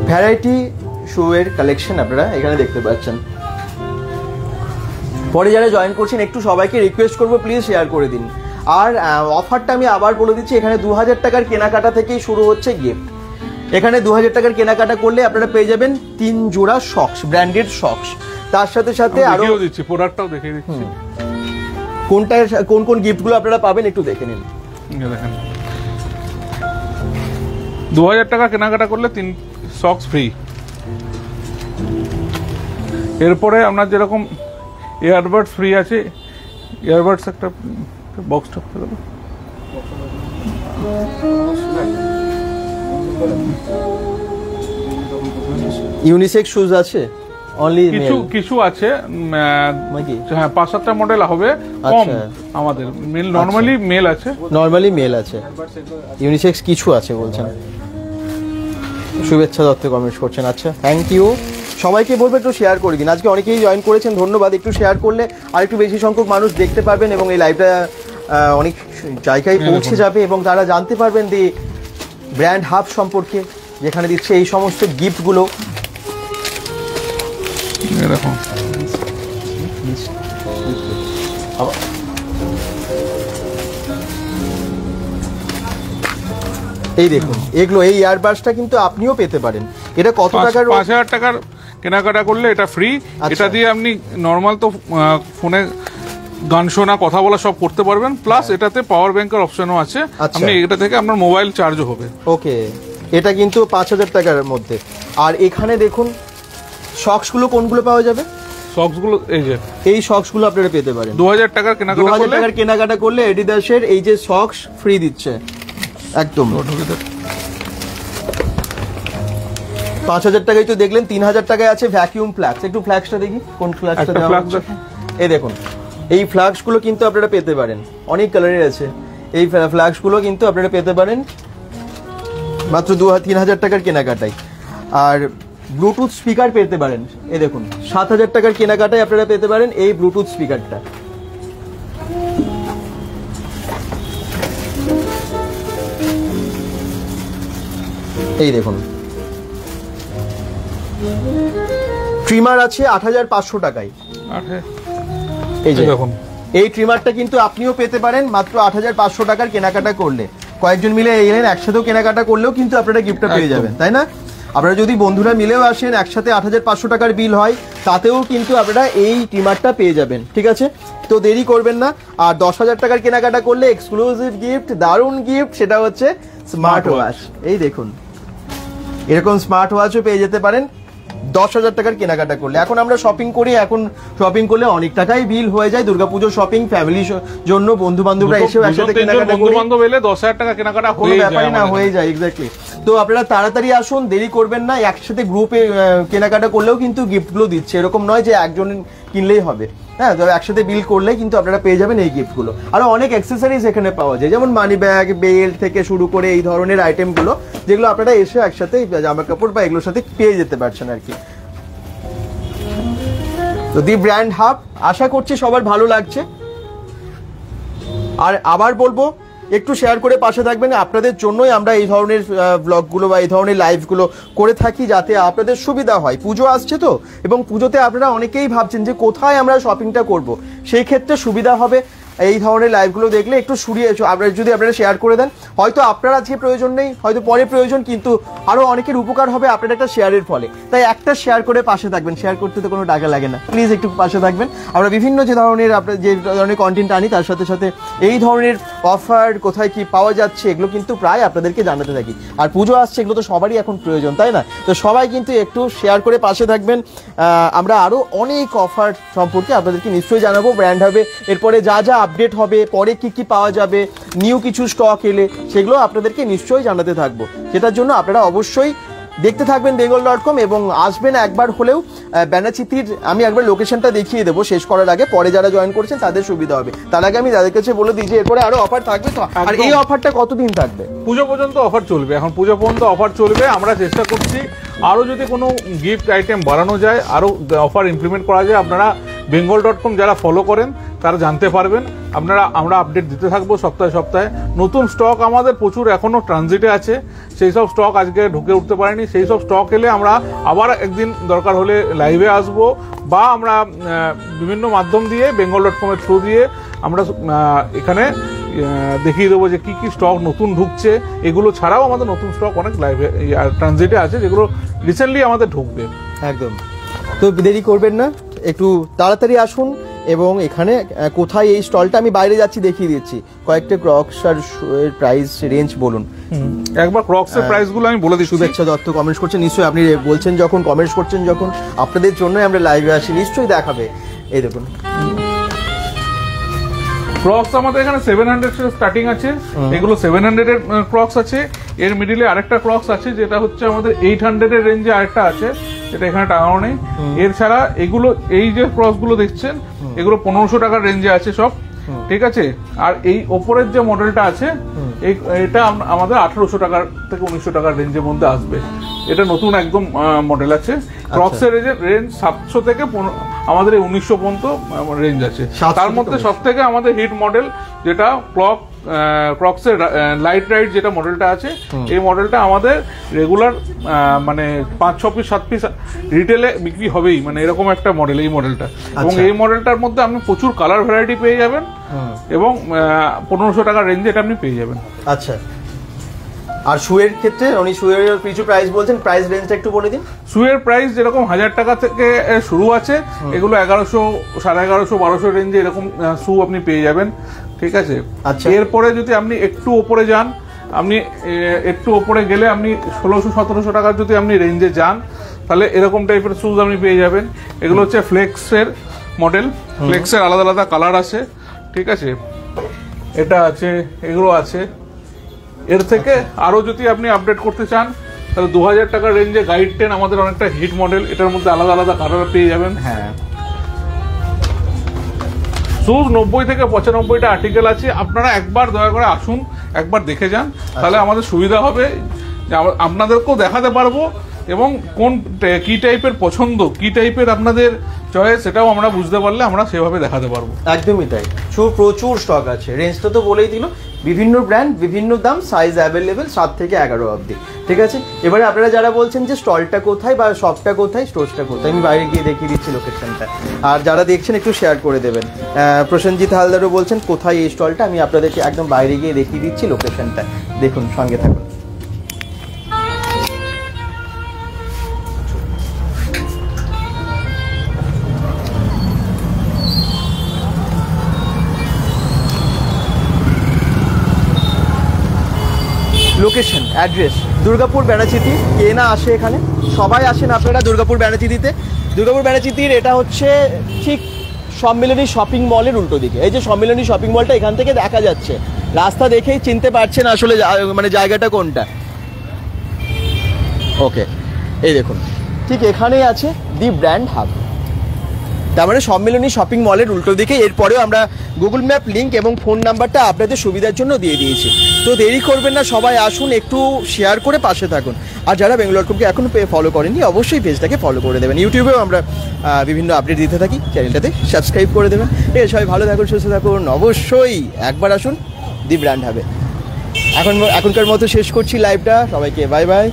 ভ্যারাইটি শু এর কালেকশন আপনারা এখানে দেখতে পাচ্ছেন। পরে যারা জয়েন করছেন একটু সবাইকে রিকোয়েস্ট করবো প্লিজ শেয়ার করে দিন। আর অফারটা আমি আবার বলে দিচ্ছি, এখানে 2000 টাকার কেনাকাটা থেকেই শুরু হচ্ছে গিফট। এখানে 2000 টাকার কেনাকাটা করলে আপনারা পেয়ে যাবেন 3 জোড়া সক্স, ব্র্যান্ডেড সক্স। তার সাথে সাথে আরো দিচ্ছি, প্রোডাক্টটাও দেখিয়ে দিচ্ছি। কোনটা কোন গিফটগুলো আপনারা পাবেন একটু দেখে নিন। দেখেন, 2000 টাকা কেনাকাটা করলে 3 সক্স ফ্রি। এরপরে আপনার যেরকম ইয়ারবাডস ফ্রি আছে, ইয়ারবাডস একটা বক্সটা করে দেবো। ইউনিসেক্স শুজ আছে, অনলি কিছু আছে, হ্যাঁ 5-7টা মডেল হবে কম আমাদের। নরমালি মেল আছে, ইউনিসেক্স কিছু আছে বলছেন। শুভেচ্ছা দত্ত কমেন্ট করছেন। আচ্ছা, থ্যাংক ইউ। সবাইকে বলবো একটু শেয়ার করে দিন। আজকে অনেকেই জয়েন করেছেন, ধন্যবাদ। একটু শেয়ার করলে আর একটু বেশি সংখ্যক মানুষ দেখতে পারবেন এবং এই লাইভটা অনেক জায়গায় পৌঁছে যাবে এবং তারা জানতে পারবেন দি ব্র্যান্ড হাব সম্পর্কে, যেখানে দিচ্ছে এই সমস্ত গিফটগুলো। এরকম এই দেখুন, এগুলো এই ইয়ারবাডসটা কিন্তু আপনিও পেতে পারেন। এটা কত টাকার? 5,000 টাকার কেনাকাটা করলে এটা ফ্রি। এটা দিয়ে আপনি নর্মাল তো ফোনে গান শোনা, কথা বলা সব করতে পারবেন, প্লাস এটাতে পাওয়ার ব্যাংকের অপশনও আছে। আপনি এটা থেকে আপনার মোবাইল চার্জও হবে। ওকে, এটা কিন্তু 5,000 টাকার মধ্যে। আর এখানে দেখুন সক্সগুলো কোনগুলো পাওয়া যাবে? সক্সগুলো এই সক্সগুলো আপনারা পেতে পারেন 2000 টাকার কেনাকাটা করলে এডিডাসের এই যে সক্স ফ্রি দিচ্ছে একদম। 5,000 টাকায় তো দেখলেন। 3,000 টাকায় আছে ভ্যাকিউম ফ্ল্যাক্স। একটু ফ্ল্যাক্সটা দেখি কোন ফ্ল্যাক্সটা দেওয়া আছে। এই দেখুন, এই ফ্ল্যাক্সগুলো কিন্তু আপনারা পেতে পারেন, অনেক কালারের আছে। এই ফ্ল্যাক্সগুলো কিন্তু আপনারা পেতে পারেন মাত্র 3,000 টাকার কেনাকাটায়। আর ব্লুটুথ স্পিকার পেতে পারেন, এই দেখুন 7,000 টাকার কেনাকাটায় আপনারা পেতে পারেন এই ব্লুটুথ স্পিকারটা। এই দেখুন, ট্রিমার আছে 8,500 টাকায়। এই যে দেখুন, এই ট্রিমারটা কিন্তু আপনিও পেতে পারেন মাত্র 8,500 টাকার কেনাকাটা করলে। কয়েকজন মিলে এলেন, একসাথেও কেনাকাটা করলেও কিন্তু আপনারা গিফটটা পেয়ে যাবেন, তাই না? আপনারা যদি বন্ধুরা মিলেও আসেন, একসাথে 8,500 টাকার বিল হয়, তাতেও কিন্তু আপনারা এই ট্রিমারটা পেয়ে যাবেন। ঠিক আছে, তো দেরি করবেন না। আর 10,000 টাকার কেনাকাটা করলে এক্সক্লুসিভ গিফট, দারুণ গিফট, সেটা হচ্ছে স্মার্ট ওয়াচ। এই দেখুন, এরকম স্মার্ট ওয়াচও পেয়ে যেতে পারেন 10,000 টাকার কেনাকাটা করলে। এখন আমরা শপিং করি, এখন শপিং করলে অনেক টাকাই বিল হয়ে যায়। দুর্গাপুজো শপিং, ফ্যামিলির জন্য, বন্ধু বান্ধবরা এসেও একসাথে কেনাকাটা করি, 10,000 টাকা কেনাকাটা হয়ে যায়। এক্স্যাক্টলি। তো আপনারা তাড়াতাড়ি আসুন, দেরি করবেন না। একসাথে গ্রুপে কেনাকাটা করলেও কিন্তু গিফটগুলো দিচ্ছে, এরকম নয় যে একজন কিনলেই হবে। হ্যাঁ, তবে একসাথে বিল করলে কিন্তু আপনারা পেয়ে যাবেন এই গিফটগুলো। আরো অনেক অ্যাক্সেসরিজ এখানে পাওয়া যায়, যেমন মানি ব্যাগ, বেল্ট থেকে শুরু করে এই ধরনের আইটেমগুলো, যেগুলো আপনারা এসে একসাথে জামা কাপড় বা এগুলোর সাথে পেয়ে যেতে পারছেন আর কি। তো দি ব্র্যান্ড হাব, আশা করছি সবার ভালো লাগছে। আর আবার বলবো, একটু শেয়ার করে পাশে থাকবেন। আপনাদের জন্যই আমরা এই ধরনের ব্লগগুলো বা এই ধরনের লাইভগুলো করে থাকি, যাতে আপনাদের সুবিধা হয়। পুজো আসছে তো, এবং পুজোতে আপনারা অনেকেই ভাবছেন যে কোথায় আমরা শপিংটা করব, সেই ক্ষেত্রে সুবিধা হবে এই ধরনের লাইভগুলো দেখলে। একটু যদি আপনারা শেয়ার করে দেন, হয়তো আপনার আজকে প্রয়োজন নেই, হয়তো পরে প্রয়োজন, কিন্তু আরো অনেকের উপকার হবে আপনার একটা শেয়ারের ফলে। তাই একটা শেয়ার করে পাশে থাকবেন, শেয়ার করতে তো কোনো টাকা লাগে না, প্লিজ একটু পাশে থাকবেন। আমরা বিভিন্ন যে ধরনের কন্টেন্ট আনি, তার সাথে সাথে এই ধরনের অফার কোথায় কি পাওয়া যাচ্ছে, এগুলো কিন্তু প্রায় আপনাদেরকে জানাতে থাকি। আর পুজো আসছে, এগুলো তো সবারই এখন প্রয়োজন, তাই না? তো সবাই কিন্তু একটু শেয়ার করে পাশে থাকবেন। আমরা আরো অনেক অফার সম্পর্কে আপনাদেরকে নিশ্চয়ই জানাবো ব্র্যান্ড হাবে। এরপরে যা যা আপডেট হবে, পরে কি কি পাওয়া যাবে, নিউ কিছু স্টক এলে, সেগুলো আপনাদেরকে নিশ্চয়ই জানাতে থাকবো। সেটার জন্য আপনারা অবশ্যই দেখতে থাকবেন bengal.com এবং আসবেন একবার হলেও। ব্যানাচিতির আমি একবার লোকেশনটা দেখিয়ে দেবো শেষ করার আগে, পরে যারা জয়েন করছেন তাদের সুবিধা হবে। তার আগে আমি তাদের কাছে বলে দিই যে এরপরে আরো অফার থাকবে তো। আর এই অফারটা কতদিন থাকবে? পুজো পর্যন্ত অফার চলবে। এখন পুজো পর্যন্ত অফার চলবে। আমরা চেষ্টা করছি আরো যদি কোনো গিফট আইটেম বাড়ানো যায়, আরো অফার ইমপ্লিমেন্ট করা যায়। আপনারা bengal.com যারা ফলো করেন তারা জানতে পারবেন। আমরা আপডেট দিতে থাকবো সপ্তাহে সপ্তাহে। নতুন স্টক আমাদের প্রচুর এখনো ট্রানজিটে আছে, সেই সব স্টক আজকে ঢুকে উঠতে পারেনি। সেই সব স্টক এলে আমরা আবার একদিন দরকার হলে লাইভে আসবো, বা আমরা বিভিন্ন মাধ্যম দিয়ে bengal.com এর থ্রু দিয়ে আমরা এখানে দেখিয়ে দেবো যে কি কি স্টক নতুন ঢুকছে। এগুলো ছাড়াও আমাদের নতুন স্টক অনেক লাইভে ট্রানজিটে আছে, যেগুলো রিসেন্টলি আমাদের ঢুকবে। একদম। তো দেরি করবেন না, একটু তাড়াতাড়ি আসুন। এবং এখানে কোথায় এই স্টলটা, আমি বাইরে যাচ্ছি দেখিয়ে দিচ্ছি। কয়েকটা ক্রক্স আর প্রাইস রেঞ্জ বলুন একবার। ক্রক্স এর প্রাইস গুলো আমি বলে দিই। শুভেচ্ছা দত্ত কমেন্টস করছেন, নিশ্চয়ই আপনি বলছেন যখন, কমেন্টস করছেন যখন, আপনাদের জন্যই আমরা লাইভে আসি, নিশ্চয়ই দেখাবে। এই দেখুন, ক্রক্স আমাদের এখানে 700 স্টার্টিং আছে। এগুলো 700 এর ক্রক্স আছে। এর মিডিলে আরেকটা ক্রক্স আছে, যেটা হচ্ছে আমাদের 800 এর রেঞ্জে আরেকটা আছে, এটা এখানে টাঙানো নেই। এর ছাড়া এগুলো, এই যে ক্রক্স গুলো দেখছেন, এগুলো 1500 টাকার রেঞ্জে আছে সব, ঠিক আছে। আর এই ওপরের যে মডেলটা আছে, এটা আমাদের 1800 টাকার থেকে 1900 টাকার রেঞ্জের মধ্যে আসবে। এটা নতুন একদম মডেল আছে। ক্রক্সের রেঞ্জ 700 থেকে আমাদের 1900 পর্যন্ত রেঞ্জ আছে। তার মধ্যে সব থেকে আমাদের হিট মডেল যেটা ক্লক ক্রক্সের লাইট রাইড যেটা মডেলটা আছে, এই মডেলটা আমাদের রেগুলার মানে 5-6 পিস 7 পিস রিটেলে বিক্রি হবেই, মানে এরকম একটা মডেল এই মডেলটা। এবং এই মডেলটার মধ্যে আপনি প্রচুর কালার ভ্যারাইটি পেয়ে যাবেন এবং 1500 টাকার রেঞ্জে এটা আপনি পেয়ে যাবেন। আচ্ছা, আর শুয়ের ক্ষেত্রে উনি শুয়ের কিছু প্রাইস বলছেন, প্রাইস রেঞ্জটা একটু বলে দিন। শুয়ের প্রাইস যেরকম 1000 টাকা থেকে শুরু আছে, এগুলো 1100, 1150, 1200 রেঞ্জে এরকম শু আপনি পেয়ে যাবেন, ঠিক আছে। আচ্ছা, এরপরে যদি আপনি একটু ওপরে যান, আপনি একটু ওপরে গেলে আপনি 1600-1700 টাকার যদি আপনি রেঞ্জে যান, তাহলে এরকম টাইপের শুজ আপনি পেয়ে যাবেন। এগুলো হচ্ছে ফ্লেক্সের মডেল, ফ্লেক্সের আলাদা আলাদা কালার আছে, ঠিক আছে। এটা আছে, এগুলো আছে। এর থেকে আরো যদি আপনি আপডেট করতে চান, তাহলে 2000 টাকার রেঞ্জে গাইড 10 আমাদের অনেকটা হিট মডেল, এটার মধ্যে আলাদা আলাদা কালার পেয়ে যাবেন। হ্যাঁ, শুজ 90 থেকে 95টা আর্টিকেল আছে, আপনারা একবার দয়া করে আসুন, একবার দেখে যান, তাহলে আমাদের সুবিধা হবে, আপনাদেরকেও দেখাতে পারবো এবং কোন কি টাইপের পছন্দ, কি টাইপের আপনাদের চয়েস, সেটাও আমরা বুঝতে পারলে আমরা সেভাবে দেখাতে পারবো। একদমই তাই, প্রচুর স্টক আছে। রেঞ্জটা তো বলেই দিল, বিভিন্ন ব্র্যান্ড, বিভিন্ন দাম, সাইজ অ্যাভেলেবেল 7 থেকে 11 অবধি, ঠিক আছে। এবারে আপনারা যারা বলছেন যে স্টলটা কোথায় বা শপটা কোথায়, স্টোরটা কোথায়, আমি বাইরে গিয়ে দেখিয়ে দিচ্ছি লোকেশনটা, আর যারা দেখছেন একটু শেয়ার করে দেবেন। প্রসেনজিৎ হালদারও বলছেন কোথায় এই স্টলটা, আমি আপনাদেরকে একদম বাইরে গিয়ে দেখিয়ে দিচ্ছি লোকেশনটা, দেখুন, সঙ্গে থাকুন। Location, address Durgapur Benachity. কে না আসে এখানে, সবাই আসেন আপনারা দুর্গাপুর ব্যানাচিতিতে। দুর্গাপুর ব্যানাচিতির এটা হচ্ছে ঠিক সম্মিলনী শপিং মলের উল্টো দিকে। এই যে সম্মিলনী শপিং মলটা এখান থেকে দেখা যাচ্ছে, রাস্তা দেখেই চিনতে পারছেন আসলে মানে জায়গাটা কোনটা। ওকে, এই দেখুন, ঠিক এখানেই আছে দি ব্র্যান্ড হাব, তার মানে সম্মিলনী শপিং মলের উল্টো দিকে। এরপরেও আমরা গুগল ম্যাপ লিঙ্ক এবং ফোন নাম্বারটা আপনাদের সুবিধার জন্য দিয়ে দিয়েছি। তো দেরি করবেন না, সবাই আসুন, একটু শেয়ার করে পাশে থাকুন। আর যারা বেঙ্গলুরুকে এখনও ফলো করেননি, অবশ্যই পেজটাকে ফলো করে দেবেন। ইউটিউবেও আমরা বিভিন্ন আপডেট দিতে থাকি, চ্যানেলটাতে সাবস্ক্রাইব করে দেবেন। ঠিক আছে, সবাই ভালো থাকুন, সুস্থ থাকুন, অবশ্যই একবার আসুন দি ব্র্যান্ড হাবে। এখনকার মতো শেষ করছি লাইভটা, সবাইকে বাই বাই।